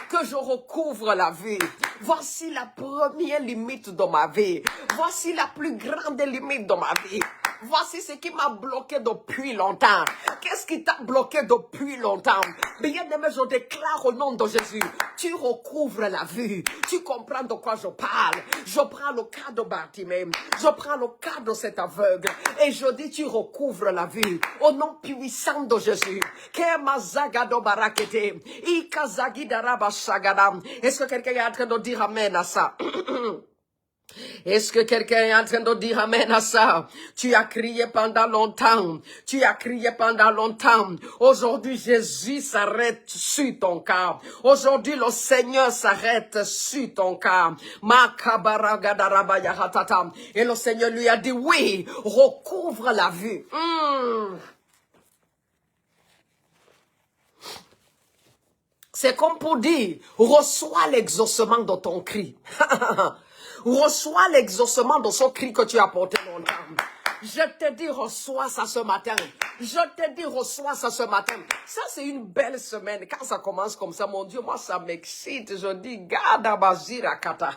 Que je recouvre la vue. Voici la première limite de ma vie. Voici la plus grande limite de ma vie. Voici ce qui m'a bloqué depuis longtemps. Qu'est-ce qui t'a bloqué depuis longtemps? Bien-aimé, je déclare au nom de Jésus, tu recouvres la vue. Tu comprends de quoi je parle. Je prends le cas de Bartimée. Je prends le cas de cet aveugle. Et je dis, tu recouvres la vue. Au nom puissant de Jésus. Est-ce que quelqu'un est en train de dire amen à ça? Est-ce que quelqu'un est en train de dire amen à ça? Tu as crié pendant longtemps. Tu as crié pendant longtemps. Aujourd'hui, Jésus s'arrête sur ton cas. Aujourd'hui, le Seigneur s'arrête sur ton cas. Et le Seigneur lui a dit, oui, recouvre la vue. C'est comme pour dire, reçois l'exaucement de ton cri. Reçois l'exaucement de ce cri que tu as porté longtemps. Je te dis, reçois ça ce matin. Je te dis, reçois ça ce matin. Ça, c'est une belle semaine. Quand ça commence comme ça, mon Dieu, moi, ça m'excite. Je dis, garde Bazira Kata.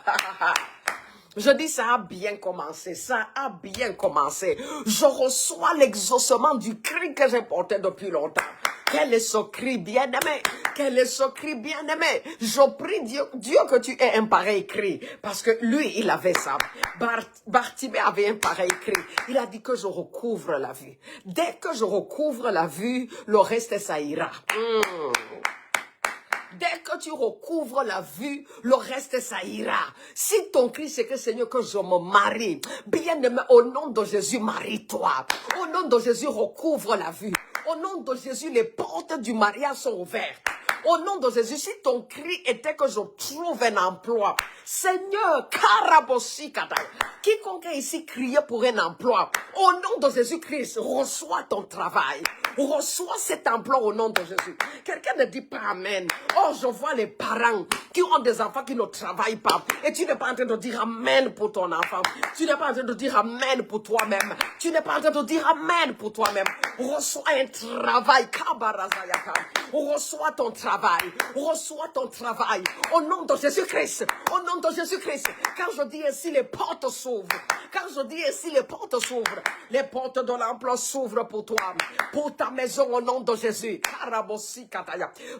Je dis, ça a bien commencé, ça a bien commencé. Je reçois l'exaucement du cri que j'ai porté depuis longtemps. Quel est ce cri bien-aimé? Quel est ce cri bien-aimé? Je prie Dieu que tu aies un pareil cri. Parce que lui, il avait ça. Bartimée avait un pareil cri. Il a dit que je recouvre la vue. Dès que je recouvre la vue, le reste, ça ira. Dès que tu recouvres la vue, le reste, ça ira. Si ton cri, c'est que Seigneur, que je me marie, bien-aimé, au nom de Jésus, marie-toi. Au nom de Jésus, recouvre la vue. Au nom de Jésus, les portes du mariage sont ouvertes. Au nom de Jésus, si ton cri était que je trouve un emploi, Seigneur, Karabosi Kataya, quiconque ici criait pour un emploi, au nom de Jésus-Christ, reçois ton travail. Reçois cet emploi au nom de Jésus. Quelqu'un ne dit pas amen. Oh, je vois les parents qui ont des enfants qui ne travaillent pas. Et tu n'es pas en train de dire amen pour ton enfant. Tu n'es pas en train de dire amen pour toi-même. Tu n'es pas en train de dire amen pour toi-même. Reçois un travail. Reçois ton travail. Reçois ton travail. Au nom de Jésus-Christ. Au nom de Jésus-Christ. Quand je dis ainsi, les portes s'ouvrent. Quand je dis ainsi, les portes s'ouvrent. Les portes de l'emploi s'ouvrent pour toi. Pour ta maison au nom de Jésus.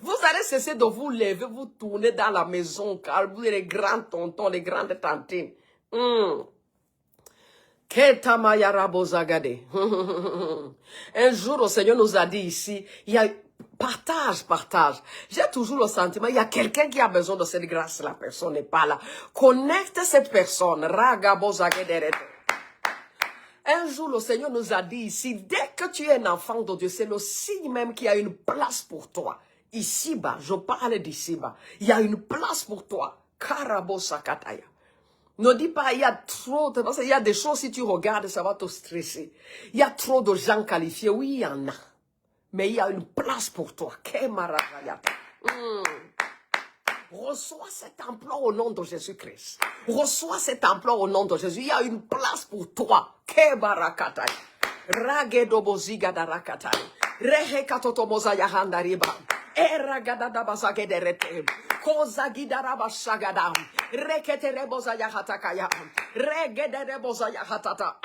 Vous allez cesser de vous lever, vous tourner dans la maison, car vous êtes les grands tontons, les grandes tantines. Un jour, le Seigneur nous a dit ici, il y a partage. J'ai toujours le sentiment, il y a quelqu'un qui a besoin de cette grâce, la personne n'est pas là. Connecte cette personne. Un jour, le Seigneur nous a dit ici, dès que tu es un enfant de Dieu, c'est le signe même qu'il y a une place pour toi. Ici-bas, je parle d'ici-bas. Il y a une place pour toi. Karabosakataya. Ne dis pas, il y a trop, parce qu'il y a des choses, si tu regardes, ça va te stresser. Il y a trop de gens qualifiés. Oui, il y en a. Mais il y a une place pour toi. Reçois cet emploi au nom de Jésus-Christ. Reçois cet emploi au nom de Jésus. Il y a une place pour toi. Ragedo boziga da rakatai. Rehe katoto moza yahanda riba. Eragada da bazage derete. Koza gidara bashagada. Rekete reboza yahatakaya. Regede reboza yahatata.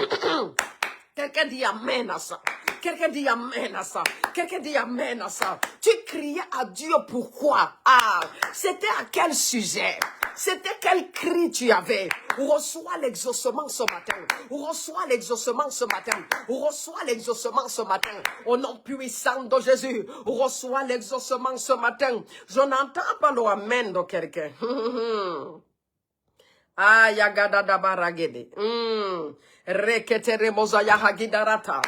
Quelqu'un dit amen à ça. Quelqu'un dit amen à ça. Quelqu'un dit amen à ça. Tu criais à Dieu pourquoi? Ah, c'était à quel sujet? C'était quel cri tu avais? On reçoit l'exaucement ce matin. On reçoit l'exaucement ce matin. On reçoit l'exaucement ce matin. Au nom puissant de Jésus. On reçoit l'exaucement ce matin. Je n'entends pas le amen de quelqu'un. Ah, yagada dabaragede. Reketere mozaya hagidarata.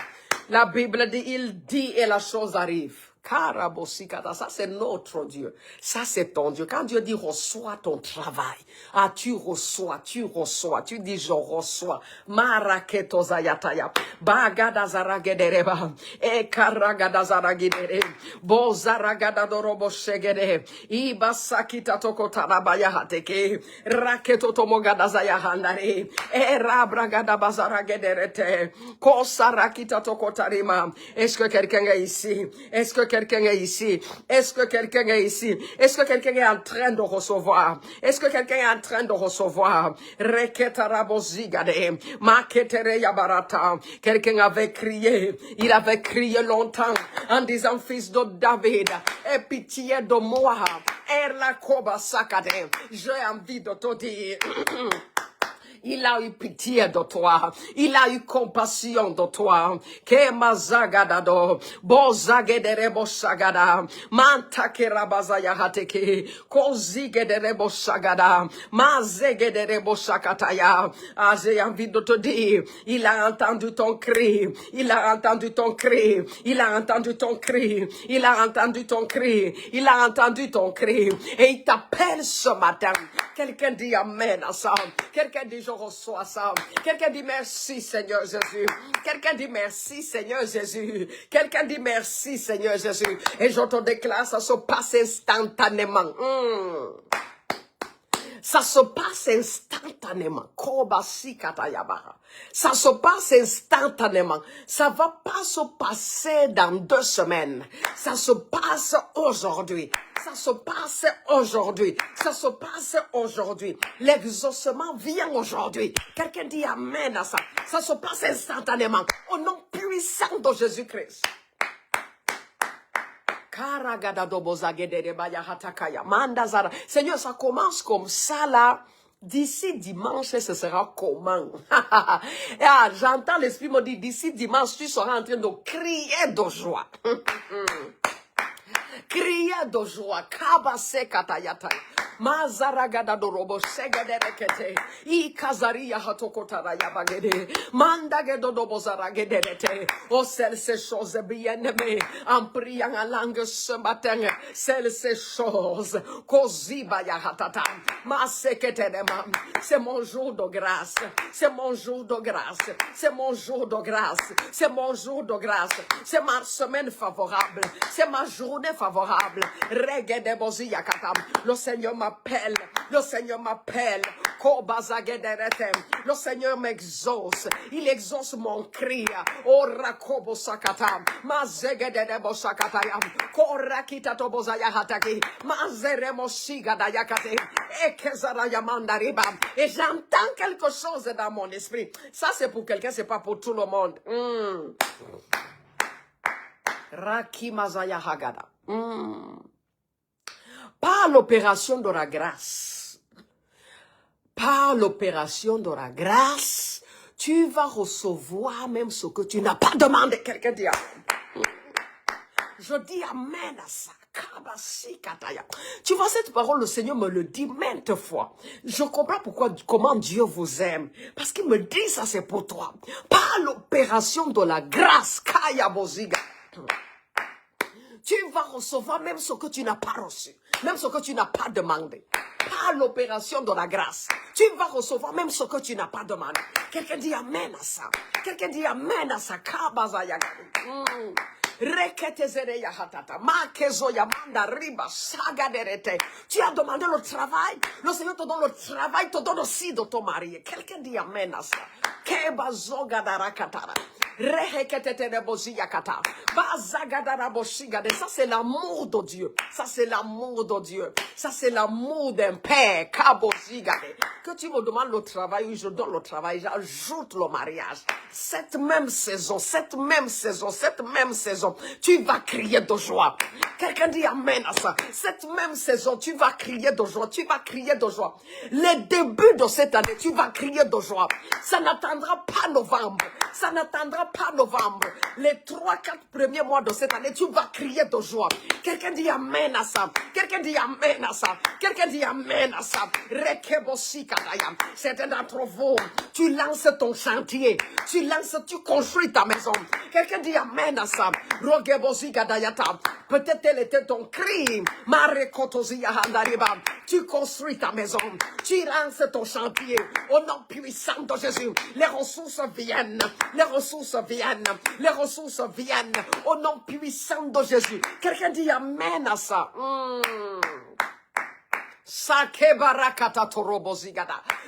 La Bible dit, il dit et la chose arrive. Karabosikata, ça c'est notre Dieu. Ça c'est ton Dieu. Quand Dieu dit reçois ton travail, ah tu reçois, tu dis je reçois. Maraketo zayataya. Bagada zaragedereba. E karagada zaragedere. Bozaragada dorobo shegede. Ibasakita tokotarabaya hateke. Raketo tomogada zayahandare. E rabragada bazaragederete. Kosarakita tokotarima. Est-ce que quelqu'un est ici? Est-ce que quelqu'un est ici? Est-ce que quelqu'un est ici? Est-ce que quelqu'un est en train de recevoir? Est-ce que quelqu'un est en train de recevoir? Reketarabozigade, maketere yabarata. Quelqu'un avait crié, il avait crié longtemps en disant fils de David, aie pitié de moi. Erla koba sakade. J'ai envie de te dire. Il a eu pitié de toi. Il a eu compassion de toi. Kema zagadado. Bozagederebo sagada. Mantakera bazaya hateke. Kozigederebo sagada. Mazegederebo sakataya. Ah, j'ai envie de te dire, il a entendu ton cri. Il a entendu ton cri. Il a entendu ton cri. Il a entendu ton cri. Il a entendu ton cri. Et il t'appelle ce matin. Quelqu'un dit amen à ça. Quelqu'un dit je reçois ça. Quelqu'un dit merci Seigneur Jésus. Quelqu'un dit merci Seigneur Jésus. Quelqu'un dit merci Seigneur Jésus. Et je te déclare, ça se passe instantanément. Ça se passe instantanément. Ça se passe instantanément. Ça va pas se passer dans 2 semaines. Ça se passe aujourd'hui. Ça se passe aujourd'hui. Ça se passe aujourd'hui. L'exaucement vient aujourd'hui. Quelqu'un dit amen à ça. Ça se passe instantanément. Au nom puissant de Jésus-Christ. Seigneur, ça commence comme ça là. D'ici dimanche, ce sera comment? Ah, j'entends l'Esprit me dire, d'ici dimanche, tu seras en train de crier de joie. Crier de joie. Kabase katayata. Mazaragada dorobo segederekete. I kazaria hatokotara yabagede. Mandagedo dobo zaragederete. Oh, ces choses bien-aimées, en priant en langue ce matin, ces choses. Koziba yahatata. Maseketenema. C'est mon jour de grâce. C'est mon jour de grâce. C'est mon jour de grâce. C'est mon jour de grâce. C'est ma semaine favorable. C'est ma journée favorable. Regedebozi yakatam. Le Seigneur m'appelle. Le Seigneur m'appelle. Le Seigneur m'exauce. Il exauce mon cri. Oh rakobo sakata. Mazegedebo sakataya. Korakita tobozaya hataki. Mazeremo sigada yakate. Ekezara yamanda riba. Et j'entends quelque chose dans mon esprit. Ça c'est pour quelqu'un, c'est pas pour tout le monde. Rakimazaya hagada. Par l'opération de la grâce, par l'opération de la grâce, tu vas recevoir même ce que tu n'as pas demandé. Quelqu'un dit amen. Je dis amen à ça. Tu vois, cette parole, le Seigneur me le dit maintes fois. Je comprends comment Dieu vous aime. Parce qu'il me dit ça, c'est pour toi. Par l'opération de la grâce, Kaya Boziga. Tu vas recevoir même ce que tu n'as pas reçu. Même ce que tu n'as pas demandé. Par l'opération de la grâce. Tu vas recevoir même ce que tu n'as pas demandé. Quelqu'un dit amen à ça. Quelqu'un dit amen à ça. Tu as demandé le travail. Le Seigneur te donne le travail, te donne aussi de te marier. Quelqu'un dit amen à ça. Reheketetereboziyakata. Bazagadaraboshigade. Ça, c'est l'amour de Dieu. Ça, c'est l'amour de Dieu. Ça, c'est l'amour d'un père. Kabozigade. Que tu me demandes le travail, oui, je donne le travail, j'ajoute le mariage. Cette même saison, tu vas crier de joie. Quelqu'un dit amen à ça. Cette même saison, tu vas crier de joie, tu vas crier de joie. Les débuts de cette année, tu vas crier de joie. Ça n'attendra pas novembre. Ça n'attendra pas novembre. Les 3-4 premiers mois de cette année, tu vas crier de joie. Quelqu'un dit amen à ça. Quelqu'un dit amen à ça. Quelqu'un dit amen à ça. Certains d'entre vous, tu lances ton chantier. Tu construis ta maison. Quelqu'un dit amen à ça. Peut-être tel était ton cri. Tu construis ta maison. Tu lances ton chantier. Au nom puissant de Jésus. Les ressources viennent. Les ressources viennent. Les ressources viennent. Au nom puissant de Jésus. Quelqu'un dit amen à ça.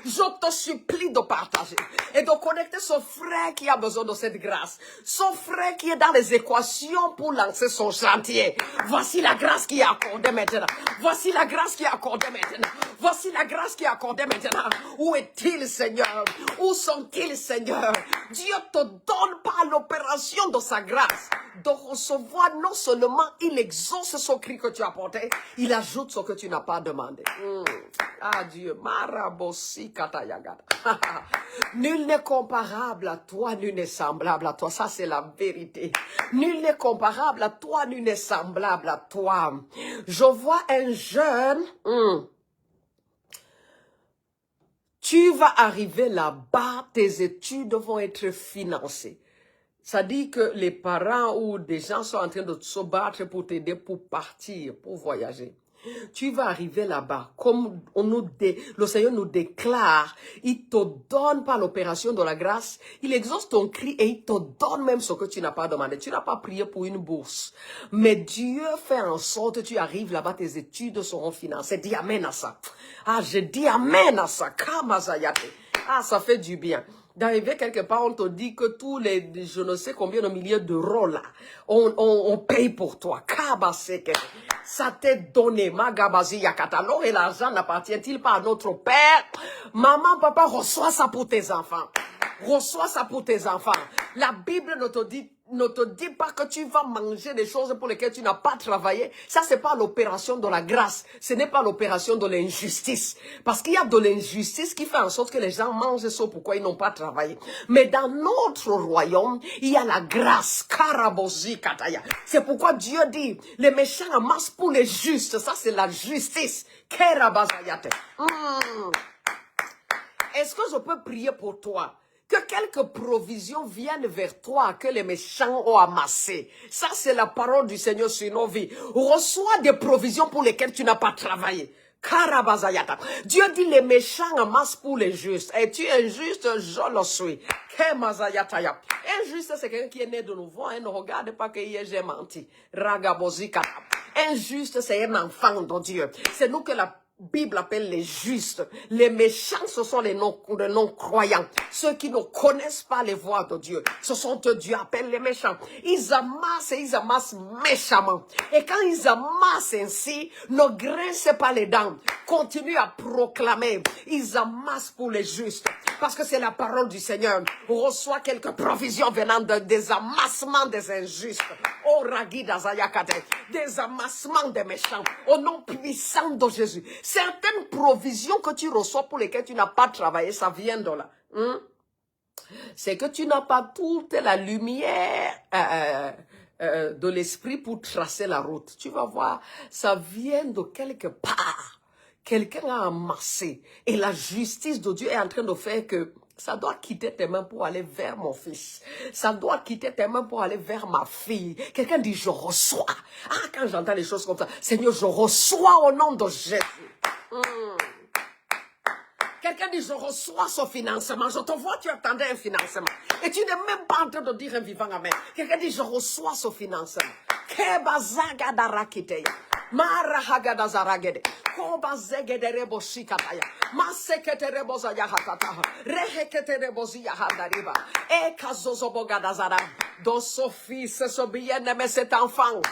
Je te supplie de partager et de connecter ce frère qui a besoin de cette grâce. Ce frère qui est dans les équations pour lancer son chantier. Voici la grâce qui est accordée maintenant. Voici la grâce qui est accordée maintenant. Voici la grâce qui est accordée maintenant. Où est-il, Seigneur? Où sont-ils, Seigneur? Dieu te donne par l'opération de sa grâce de recevoir, non seulement il exauce ce cri que tu as porté, il ajoute ce que tu n'as pas demandé. Ah Dieu, Marabosi Katayagada. Nul n'est comparable à toi, nul n'est semblable à toi. Ça, c'est la vérité. Nul n'est comparable à toi, nul n'est semblable à toi. Je vois un jeune. Tu vas arriver là-bas, tes études vont être financées. Ça dit que les parents ou des gens sont en train de se battre pour t'aider pour partir, pour voyager. Tu vas arriver là-bas, comme le Seigneur nous déclare, il te donne par l'opération de la grâce, il exauce ton cri et il te donne même ce que tu n'as pas demandé. Tu n'as pas prié pour une bourse, mais Dieu fait en sorte que tu arrives là-bas, tes études seront financées. Dis amen à ça. Ah, je dis amen à ça. Ah, ça fait du bien. D'arriver quelque part, on te dit que tous les, je ne sais combien de milliers d'euros là, on paye pour toi. Ça t'est donné, Magabazi Yakata. Alors, et l'argent n'appartient-il pas à notre Père? Maman, papa, reçois ça pour tes enfants. Reçois ça pour tes enfants. La Bible ne te dit pas que tu vas manger des choses pour lesquelles tu n'as pas travaillé. Ça, c'est pas l'opération de la grâce. Ce n'est pas l'opération de l'injustice. Parce qu'il y a de l'injustice qui fait en sorte que les gens mangent ça pourquoi ils n'ont pas travaillé. Mais dans notre royaume, il y a la grâce. Karabozi Kataya. C'est pourquoi Dieu dit, les méchants amassent pour les justes. Ça, c'est la justice. Kerabazayate. Est-ce que je peux prier pour toi? Que quelques provisions viennent vers toi que les méchants ont amassées. Ça, c'est la parole du Seigneur sur nos vies. Reçois des provisions pour lesquelles tu n'as pas travaillé. Karabazayata. Dieu dit les méchants amassent pour les justes. Es-tu injuste? Je le suis. Kemazayataya. Injuste, c'est quelqu'un qui est né de nouveau. Ne regarde pas que hier j'ai menti. Ragabozikata. Injuste, c'est un enfant de Dieu. C'est nous que la Bible appelle les justes. Les méchants, ce sont les non-croyants. Ceux qui ne connaissent pas les voies de Dieu. Ce sont eux, Dieu appelle les méchants. Ils amassent et ils amassent méchamment. Et quand ils amassent ainsi, ne grincez pas les dents. Continue à proclamer. Ils amassent pour les justes. Parce que c'est la parole du Seigneur. On reçoit quelques provisions venant des amassements des injustes. Oh, Ragida Zayakate. Des amassements des méchants. Au nom puissant de Jésus. Certaines provisions que tu reçois pour lesquelles tu n'as pas travaillé, ça vient de là. C'est que tu n'as pas toute la lumière de l'esprit pour tracer la route. Tu vas voir, ça vient de quelque part. Quelqu'un a amassé. Et la justice de Dieu est en train de faire que ça doit quitter tes mains pour aller vers mon fils. Ça doit quitter tes mains pour aller vers ma fille. Quelqu'un dit, je reçois. Ah, quand j'entends les choses comme ça, Seigneur, je reçois au nom de Jésus. Quelqu'un dit, je reçois ce financement. Je te vois, tu attendais un financement. Et tu n'es même pas en train de dire un vivant amen. Quelqu'un dit, je reçois ce financement. Maseketereboza yakata. Reheketerebozi yahandariba. E kazozobogadazara. Dans son fils, son bien-aimé, cet enfant,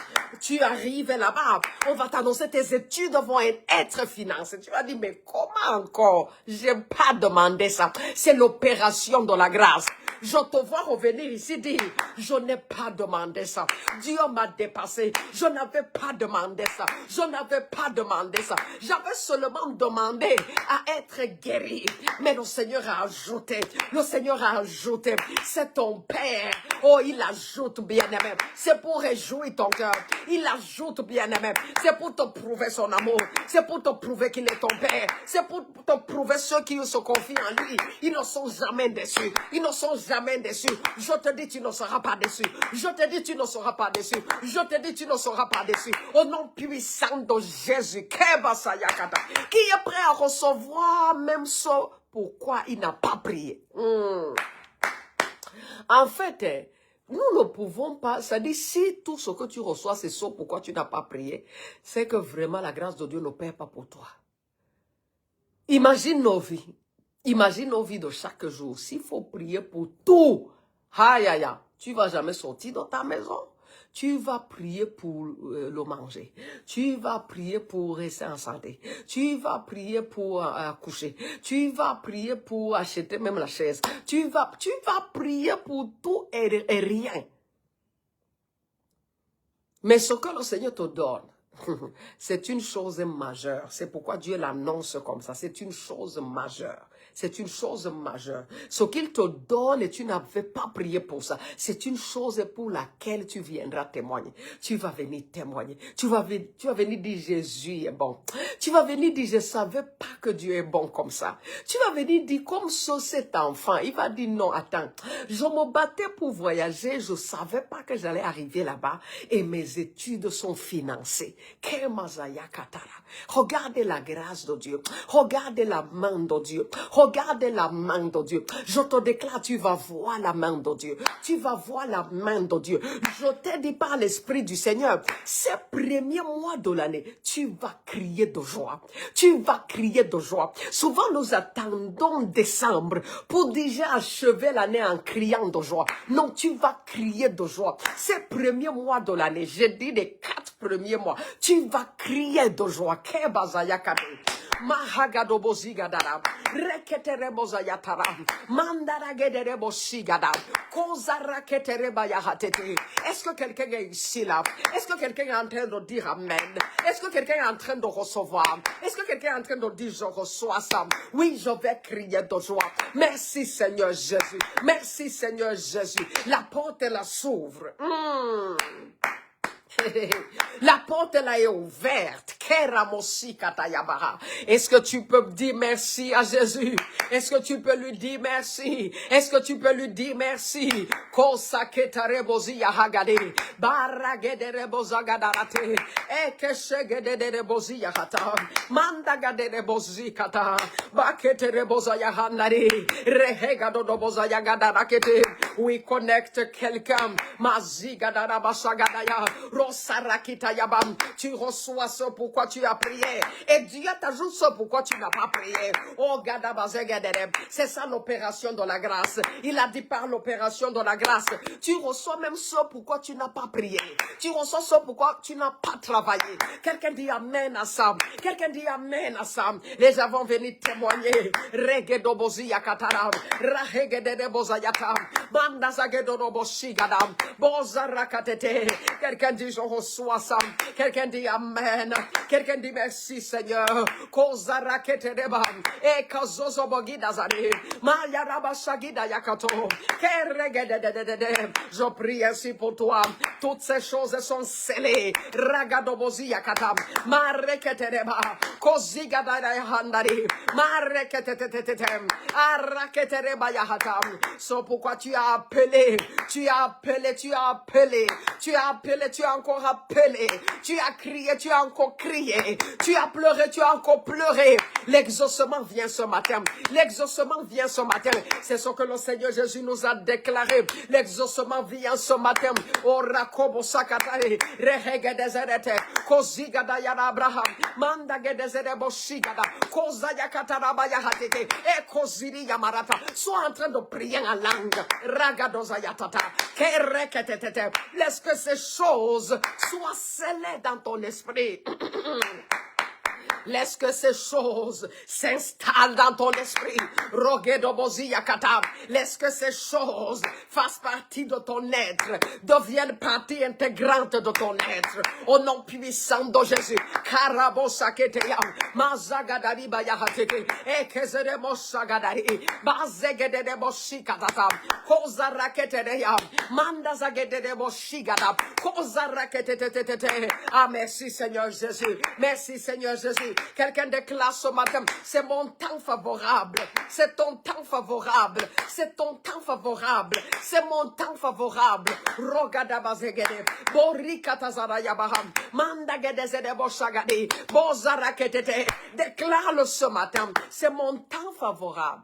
tu arrives là-bas, on va t'annoncer tes études vont être financées. Tu vas dire, mais comment encore? J'ai pas demandé ça. C'est l'opération de la grâce. Je te vois revenir ici dire, je n'ai pas demandé ça. Dieu m'a dépassé. Je n'avais pas demandé ça. Je n'avais pas demandé ça. J'avais seulement demandé à être guéri. Mais le Seigneur a ajouté. Le Seigneur a ajouté. C'est ton Père. Oh, il ajoute, bien-aimé. C'est pour réjouir ton cœur. Il ajoute, bien-aimé. C'est pour te prouver son amour. C'est pour te prouver qu'il est ton Père. C'est pour te prouver ceux qui se confient en lui. Ils ne sont jamais déçus. Ils ne sont jamais déçu. Je te dis, tu ne seras pas déçu. Je te dis, tu ne seras pas déçu. Je te dis, tu ne seras pas déçu. Au nom puissant de Jésus, qui est prêt à recevoir même ça, pourquoi il n'a pas prié. En fait, nous ne pouvons pas, c'est-à-dire si tout ce que tu reçois, c'est ça pourquoi tu n'as pas prié, c'est que vraiment la grâce de Dieu ne paie pas pour toi. Imagine nos vies. Imagine nos vies de chaque jour. S'il faut prier pour tout, aïe, aïe, aïe, tu ne vas jamais sortir de ta maison. Tu vas prier pour le manger. Tu vas prier pour rester en santé. Tu vas prier pour accoucher. Tu vas prier pour acheter même la chaise. Tu vas prier pour tout et rien. Mais ce que le Seigneur te donne, c'est une chose majeure. C'est pourquoi Dieu l'annonce comme ça. C'est une chose majeure. C'est une chose majeure. Ce qu'il te donne et tu n'avais pas prié pour ça. C'est une chose pour laquelle tu viendras témoigner. Tu vas venir témoigner. Tu vas venir dire Jésus est bon. Tu vas venir dire je ne savais pas que Dieu est bon comme ça. Tu vas venir dire comme ça cet enfant. Il va dire non, attends. Je me battais pour voyager. Je ne savais pas que j'allais arriver là-bas. Et mes études sont financées. Regardez la grâce de Dieu. Regardez la main de Dieu. Regardez la main de Dieu. Je te déclare, tu vas voir la main de Dieu. Tu vas voir la main de Dieu. Je te dis par l'Esprit du Seigneur, ces premiers mois de l'année, tu vas crier de joie. Tu vas crier de joie. Souvent, nous attendons décembre pour déjà achever l'année en criant de joie. Non, tu vas crier de joie. Ces premiers mois de l'année, j'ai dit les 4 premiers mois, tu vas crier de joie. Kebazayakade. Mahagadobozigadara. Reketerebozayatara. Mandaragederebosigada. Kozaraketerebayahatete. Est-ce que quelqu'un est ici là? Est-ce que quelqu'un est en train de dire Amen? Est-ce que quelqu'un est en train de recevoir? Est-ce que quelqu'un est en train de dire je reçois ça? Oui, je vais crier de joie. Merci Seigneur Jésus. Merci Seigneur Jésus. La porte elle s'ouvre. La porte là est ouverte. Est-ce que tu peux dire merci à Jésus? Est-ce que tu peux lui dire merci? Est-ce que tu peux lui dire merci? We connect quelqu'un. Tu reçois ce pourquoi tu as prié. Et Dieu t'ajoute ce pourquoi tu n'as pas prié. Oh, c'est ça l'opération de la grâce. Il a dit par l'opération de la grâce. Tu reçois même ce pourquoi tu n'as pas prié. Tu reçois ce pourquoi tu n'as pas travaillé. Quelqu'un dit Amen à ça. Quelqu'un dit Amen à ça. Les avons venus témoigner. Quelqu'un dit je reçois ça. Quelqu'un dit Amen. Quelqu'un dit merci Seigneur. Je prie ainsi pour toi. Toutes ces choses sont scellées. C'est pourquoi tu as appelé. Tu as appelé. Tu as appelé. Tu as appelé. Tu as encore appelé. Tu as crié. Tu as encore crié. Tu as pleuré. Tu as encore pleuré. L'exaucement vient ce matin. L'exaucement vient ce matin. C'est ce que le Seigneur Jésus nous a déclaré. L'exaucement vient ce matin. Oh, Rakobo Sakatae. Rehege Dezerete. Kozigada yara Abraham. Manda gedezere boshigada. Kozaya katarabaya hatete. E koziri yamarata. Sois en train de prier en langue. Ragadozayatata. Kereketete. Laisse que ces choses soient scellées dans ton esprit. Laisse que ces choses s'installent dans ton esprit. Laisse que ces choses fassent partie de ton être, deviennent partie intégrante de ton être. Au nom puissant de Jésus. Mazagadari bayahateke. Ekezeremo sagadari. Bazegedemo shikatata. Kozaraketereya. Mandazagedemo shigada. Kozaraketetetete. Ah, merci Seigneur Jésus. Merci Seigneur Jésus. Quelqu'un déclare ce matin, c'est mon temps favorable, c'est ton temps favorable, c'est ton temps favorable, c'est mon temps favorable. Rogadabazegede, Borikatazarayabaham, Mandagedezede Boshagadi, Bozaraketete. Déclare-le ce matin, c'est mon temps favorable.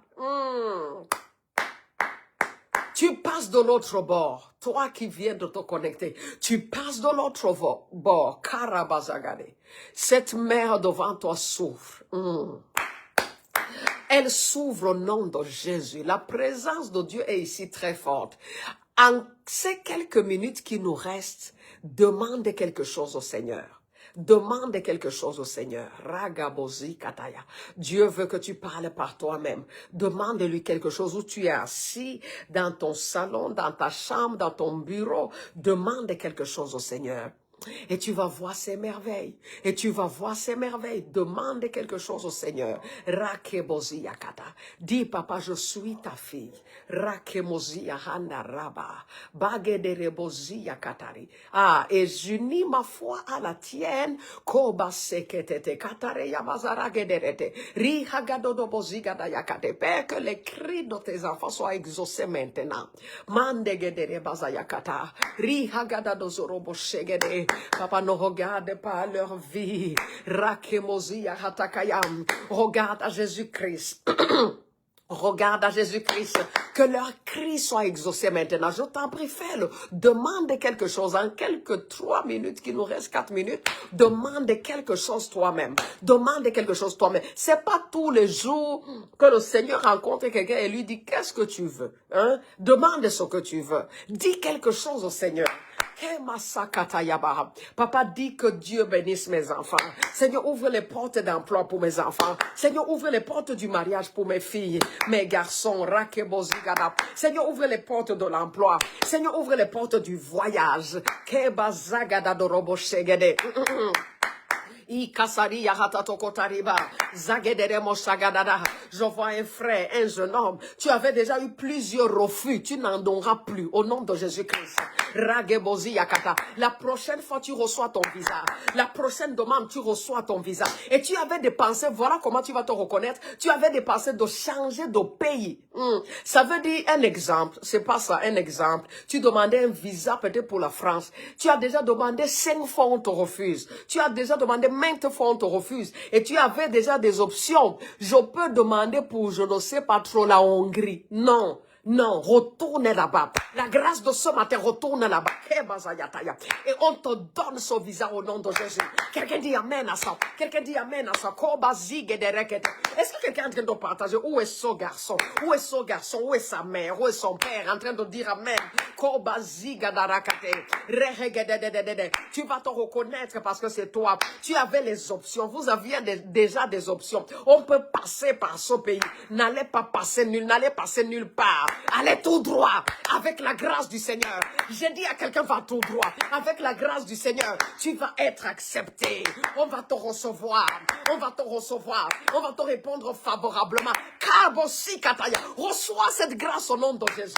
Tu passes de l'autre bord, toi qui viens de te connecter, tu passes de l'autre bord, Karabazagade. Cette mer devant toi s'ouvre. Elle s'ouvre au nom de Jésus. La présence de Dieu est ici très forte. En ces quelques minutes qui nous restent, demande quelque chose au Seigneur. Demande quelque chose au Seigneur. Ragabozi kataya. Dieu veut que tu parles par toi-même. Demande-lui quelque chose où tu es assis, dans ton salon, dans ta chambre, dans ton bureau. Demande quelque chose au Seigneur. Et tu vas voir ces merveilles. Et tu vas voir ces merveilles. Demande quelque chose au Seigneur. Rakebozi yakata. Dis, papa, je suis ta fille. Rakemozi yahanda raba. Bagederebozi yakatari. Ah, et j'unis ma foi à la tienne. Koba seketete. Katare yamazara gederete. Rihagadodobozi gada yakate. Père, que les cris de tes enfants soient exaucés maintenant. Mande gederebaza yakata. Rihagadadozorobo shegede. Papa, ne regarde pas à leur vie. Rakemozia hatakayam. Regarde à Jésus-Christ. Regarde à Jésus-Christ. Que leur cri soit exaucé maintenant. Je t'en prie, fais-le. Demande quelque chose. En quelques 3 minutes, qu'il nous reste 4 minutes, demande quelque chose toi-même. Demande quelque chose toi-même. C'est pas tous les jours que le Seigneur rencontre quelqu'un et lui dit, qu'est-ce que tu veux? Hein? Demande ce que tu veux. Dis quelque chose au Seigneur. Papa, dit que Dieu bénisse mes enfants. Seigneur, ouvre les portes d'emploi pour mes enfants. Seigneur, ouvre les portes du mariage pour mes filles, mes garçons. Seigneur, ouvre les portes de l'emploi. Seigneur, ouvre les portes du voyage. Je vois un frère, un jeune homme. Tu avais déjà eu plusieurs refus. Tu n'en auras plus au nom de Jésus-Christ. La prochaine fois, tu reçois ton visa. La prochaine demande, tu reçois ton visa. Et tu avais des pensées, voilà comment tu vas te reconnaître. Tu avais des pensées de changer de pays. Ça veut dire un exemple. C'est pas ça, un exemple. Tu demandais un visa peut-être pour la France. Tu as déjà demandé 5 fois, on te refuse. Tu as déjà demandé maintes fois, on te refuse. Et tu avais déjà des options. Je peux demander pour, je ne sais pas trop, la Hongrie. Non. Non, retourne là-bas. La grâce de ce matin, retourne là-bas. Et on te donne ce visa au nom de Jésus. Quelqu'un dit amen à ça. Quelqu'un dit amen à ça. Est-ce que quelqu'un est en train de partager? Où est ce garçon? Où est ce garçon? Où est sa mère? Où est son père? En train de dire amen. Tu vas te reconnaître parce que c'est toi. Tu avais les options. Vous aviez déjà des options. On peut passer par ce pays. N'allez pas passer nulle part. Allez tout droit avec la grâce du Seigneur. J'ai dit à quelqu'un, va tout droit. Avec la grâce du Seigneur, tu vas être accepté. On va te recevoir. On va te recevoir. On va te répondre favorablement. Kabosi kataya. Reçois cette grâce au nom de Jésus.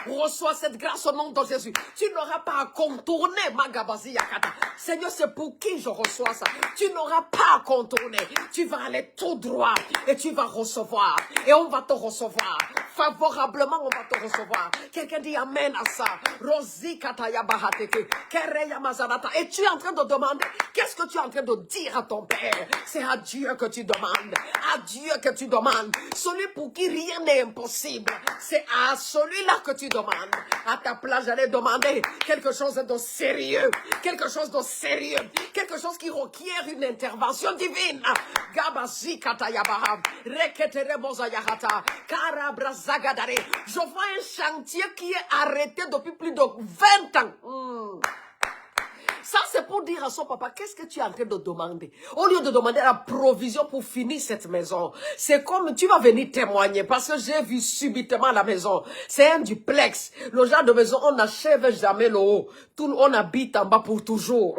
Reçois cette grâce au nom de Jésus. Tu n'auras pas à contourner Magabazi Yakata. Seigneur, c'est pour qui je reçois ça? Tu n'auras pas à contourner. Tu vas aller tout droit et tu vas recevoir. Et on va te recevoir favorablement, on va te recevoir. Quelqu'un dit amen à ça. Rosi kataya bahateke, kereya mazanata. Et tu es en train de demander, qu'est-ce que tu es en train de dire à ton Père? C'est à Dieu que tu demandes. À Dieu que tu demandes. Celui pour qui rien n'est impossible. C'est à celui-là que tu demandes. À ta place, j'allais demander quelque chose de sérieux. Quelque chose de sérieux. Quelque chose qui requiert une intervention divine. Gabazi kataya baham. Reketere bozayahata. Karabrazagadare. Je vois un chantier qui est arrêté depuis plus de 20 ans. Ça, c'est pour dire à son papa, qu'est-ce que tu es en train de demander? Au lieu de demander la provision pour finir cette maison, c'est comme tu vas venir témoigner, parce que j'ai vu subitement la maison. C'est un duplex. Le genre de maison, on n'achève jamais le haut. On habite en bas pour toujours.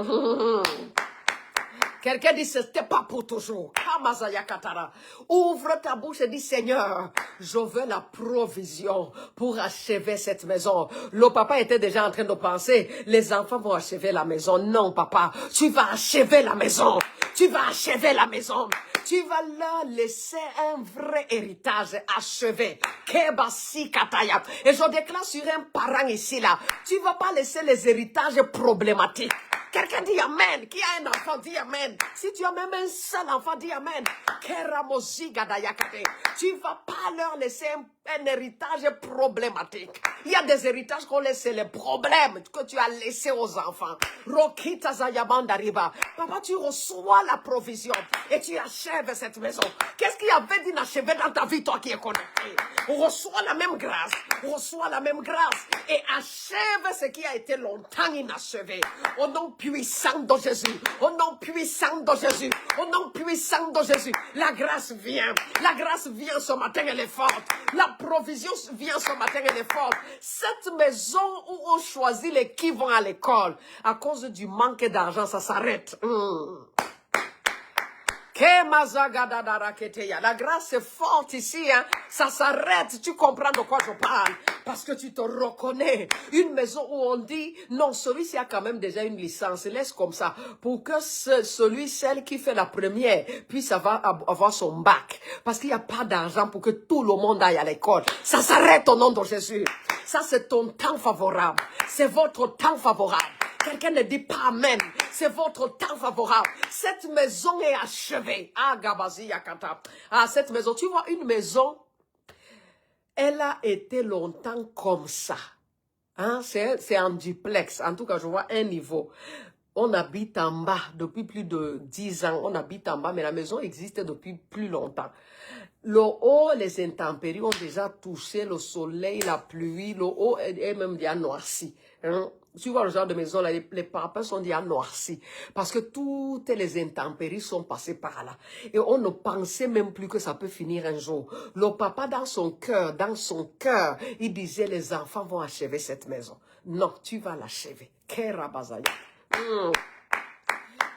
Quelqu'un dit, c'était pas pour toujours. Kamazaya Katara. Ouvre ta bouche et dis, Seigneur, je veux la provision pour achever cette maison. Le papa était déjà en train de penser, les enfants vont achever la maison. Non, papa, tu vas achever la maison. Tu vas achever la maison. Tu vas leur laisser un vrai héritage achevé. Kebasi Kataya. Et je déclare sur un parent ici, là, tu vas pas laisser les héritages problématiques. Quelqu'un dit amen. Qui a un enfant dit amen. Si tu as même un seul enfant, dis amen. Tu ne vas pas leur laisser un héritage problématique. Il y a des héritages qu'on laisse, les problèmes que tu as laissés aux enfants. Rokita Zayabandariba. Papa, tu reçois la provision et tu achèves cette maison. Qu'est-ce qu'il y avait d'inachevé dans ta vie, toi qui es connecté? On reçoit la même grâce. On reçoit la même grâce et achève ce qui a été longtemps inachevé. Au nom puissant de Jésus. Au nom puissant de Jésus. Au nom puissant de Jésus. La grâce vient. La grâce vient ce matin, elle est forte. La provision vient ce matin, elle est forte. Cette maison où on choisit les qui vont à l'école, à cause du manque d'argent, ça s'arrête. La grâce est forte ici, hein. Ça s'arrête, tu comprends de quoi je parle. Parce que tu te reconnais. Une maison où on dit, non, celui-ci a quand même déjà une licence, laisse comme ça. Pour que celle qui fait la première puisse avoir son bac. Parce qu'il n'y a pas d'argent pour que tout le monde aille à l'école. Ça s'arrête au nom de Jésus. Ça, c'est ton temps favorable. C'est votre temps favorable. Quelqu'un ne dit pas amen. C'est votre temps favorable. Cette maison est achevée. Ah, Gabazi Yakata. Ah, cette maison, tu vois, une maison, elle a été longtemps comme ça. Hein? C'est un duplex. En tout cas, je vois un niveau. On habite en bas depuis plus de 10 ans. On habite en bas, mais la maison existe depuis plus longtemps. Le haut, les intempéries ont déjà touché le soleil, la pluie. Le haut est même déjà noirci. Hein? Tu vois le genre de maison, là, les parapets sont déjà noircis. Parce que toutes les intempéries sont passées par là. Et on ne pensait même plus que ça peut finir un jour. Le papa, dans son cœur, il disait, les enfants vont achever cette maison. Non, tu vas l'achever. Kerabazaya.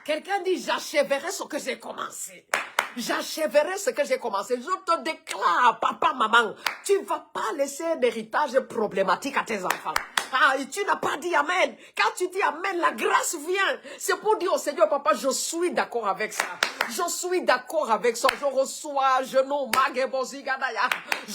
Quelqu'un dit, j'achèverai ce que j'ai commencé. J'achèverai ce que j'ai commencé. Je te déclare, papa, maman, tu ne vas pas laisser un héritage problématique à tes enfants. Ah, et tu n'as pas dit amen. Quand tu dis amen, la grâce vient. C'est pour dire au Seigneur, papa, je suis d'accord avec ça. Je suis d'accord avec ça. Je reçois, je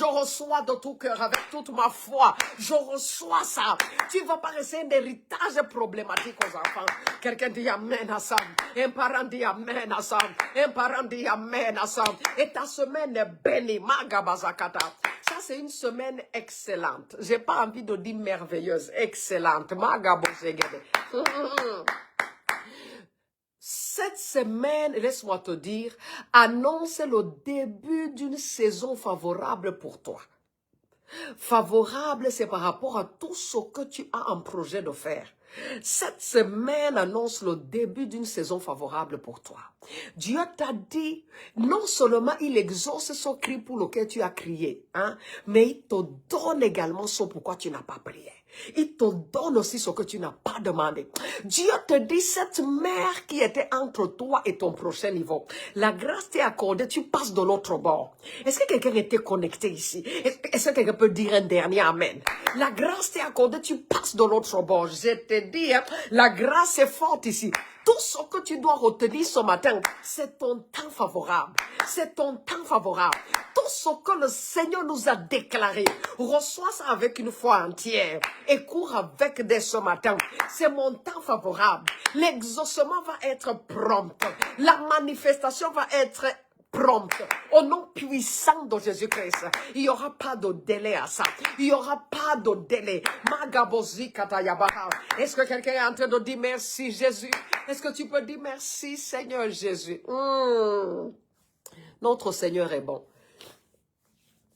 reçois de tout cœur, avec toute ma foi. Je reçois ça. Tu ne vas pas laisser un héritage problématique aux enfants. Quelqu'un dit amen à ça. Un parent dit amen à ça. Un parent dit amen à ça. Et ta semaine est bénie. Magabazakata. Ça, c'est une semaine excellente. J'ai pas envie de dire merveilleuse. Excellente. Magabozegede. Cette semaine, laisse-moi te dire, annonce le début d'une saison favorable pour toi. Favorable, c'est par rapport à tout ce que tu as en projet de faire. Cette semaine annonce le début d'une saison favorable pour toi. Dieu t'a dit, non seulement il exauce ce cri pour lequel tu as crié, hein, mais il te donne également ce pourquoi tu n'as pas prié. Il te donne aussi ce que tu n'as pas demandé. Dieu te dit, cette mer qui était entre toi et ton prochain niveau, la grâce t'est accordée, tu passes de l'autre bord. Est-ce que quelqu'un était connecté ici? Est-ce que quelqu'un peut dire un dernier amen? La grâce t'est accordée, tu passes de l'autre bord. Je te dis, hein, la grâce est forte ici. Tout ce que tu dois retenir ce matin, c'est ton temps favorable. C'est ton temps favorable. Tout ce que le Seigneur nous a déclaré. Reçois ça avec une foi entière et cours avec dès ce matin. C'est mon temps favorable. L'exaucement va être prompt. La manifestation va être prompte. Au nom puissant de Jésus-Christ, il n'y aura pas de délai à ça. Il n'y aura pas de délai. Magabozi katayabaha. Est-ce que quelqu'un est en train de dire merci Jésus? Est-ce que tu peux dire merci Seigneur Jésus? Notre Seigneur est bon.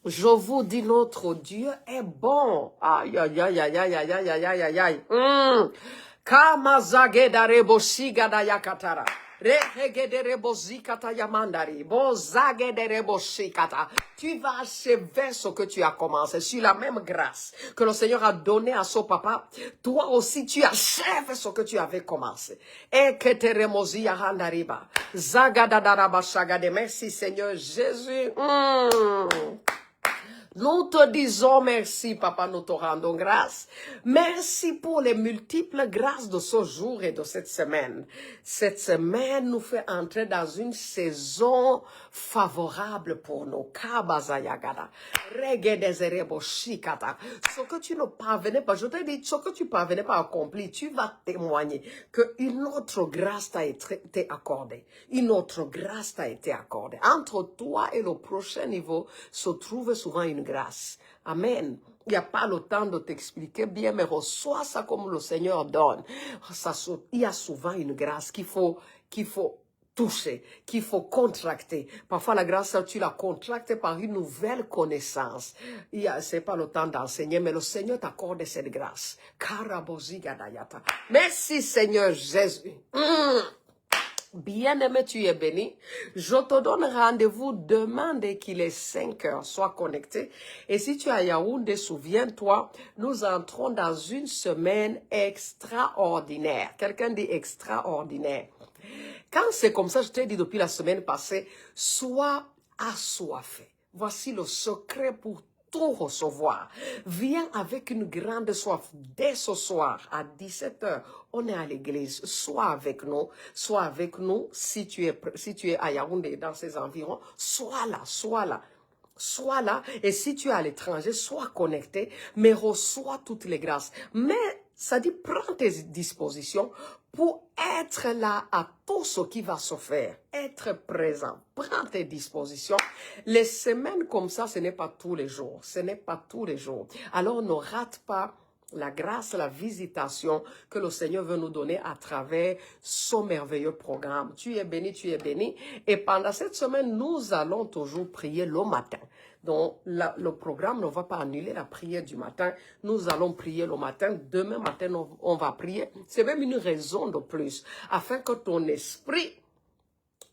Je vous dis, notre Dieu est bon. Aïe, aïe, aïe, aïe, aïe, aïe, aïe, aïe, aïe, aïe, aïe. Kamazagedare boshigada katara. Tu vas achever ce que tu as commencé sur la même grâce que le Seigneur a donné à son papa. Toi aussi, tu achèves ce que tu avais commencé. Merci Seigneur Jésus. Nous te disons merci, Papa, nous te rendons grâce. Merci pour les multiples grâces de ce jour et de cette semaine. Cette semaine nous fait entrer dans une saison favorable pour nous. Kabazayagada. Regedezerebo shikata. Ce que tu ne parvenais pas, je te dis, ce que tu ne parvenais pas à accomplir, tu vas témoigner qu'une autre grâce t'a été accordée. Une autre grâce t'a été accordée. Entre toi et le prochain niveau se trouve souvent une grâce. Amen. Il n'y a pas le temps de t'expliquer bien, mais reçois ça comme le Seigneur donne. Il y a souvent une grâce qu'il faut toucher, qu'il faut contracter. Parfois, la grâce, tu la contractes par une nouvelle connaissance. C'est pas le temps d'enseigner, mais le Seigneur t'accorde cette grâce. Merci Seigneur Jésus. Bien-aimé, tu es béni. Je te donne rendez-vous demain dès qu'il est 5 heures. Sois connecté. Et si tu es à Yaoundé, souviens-toi, nous entrons dans une semaine extraordinaire. Quelqu'un dit extraordinaire. Quand c'est comme ça, je t'ai dit depuis la semaine passée, sois assoiffé. Voici le secret pour tout recevoir. Viens avec une grande soif. Dès ce soir, à 17 heures, on est à l'église. Sois avec nous. Sois avec nous. Si tu es à Yaoundé, dans ces environs, sois là, sois là. Sois là. Et si tu es à l'étranger, sois connecté, mais reçois toutes les grâces. Mais, ça dit, prends tes dispositions pour être là à tout ce qui va se faire. Être présent. Prends tes dispositions. Les semaines comme ça, ce n'est pas tous les jours. Ce n'est pas tous les jours. Alors, ne rate pas la grâce, la visitation que le Seigneur veut nous donner à travers son merveilleux programme. Tu es béni, tu es béni. Et pendant cette semaine, nous allons toujours prier le matin. Donc, le programme ne va pas annuler la prière du matin. Nous allons prier le matin. Demain matin, on va prier. C'est même une raison de plus, afin que ton esprit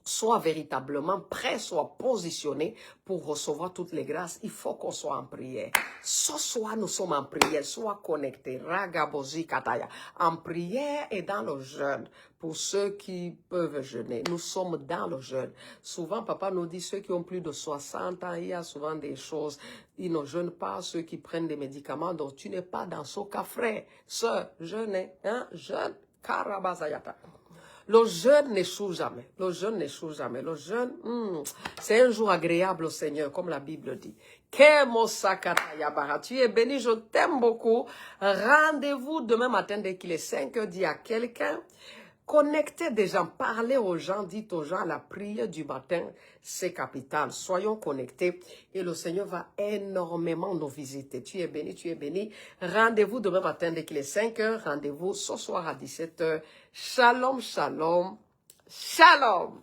soit véritablement prêt, soit positionné pour recevoir toutes les grâces. Il faut qu'on soit en prière. Ce soir, nous sommes en prière. Sois connecté. Ragabozi kataya. En prière et dans le jeûne. Pour ceux qui peuvent jeûner. Nous sommes dans le jeûne. Souvent, papa nous dit, ceux qui ont plus de 60 ans, il y a souvent des choses. Ils ne jeûnent pas, ceux qui prennent des médicaments. Donc, tu n'es pas dans ce cas, frère. Sœur, jeûnez. Hein? Jeûne. Karabazayata. Le jeûne n'échoue jamais. Le jeûne n'échoue jamais. Le jeûne, c'est un jour agréable au Seigneur, comme la Bible dit. Tu es béni, je t'aime beaucoup. Rendez-vous demain matin dès qu'il est 5 heures. Dis à quelqu'un. Connectez des gens, parlez aux gens, dites aux gens, la prière du matin, c'est capital. Soyons connectés et le Seigneur va énormément nous visiter. Tu es béni, tu es béni. Rendez-vous demain matin dès qu'il est 5 heures. Rendez-vous ce soir à 17 heures. Shalom, shalom, shalom.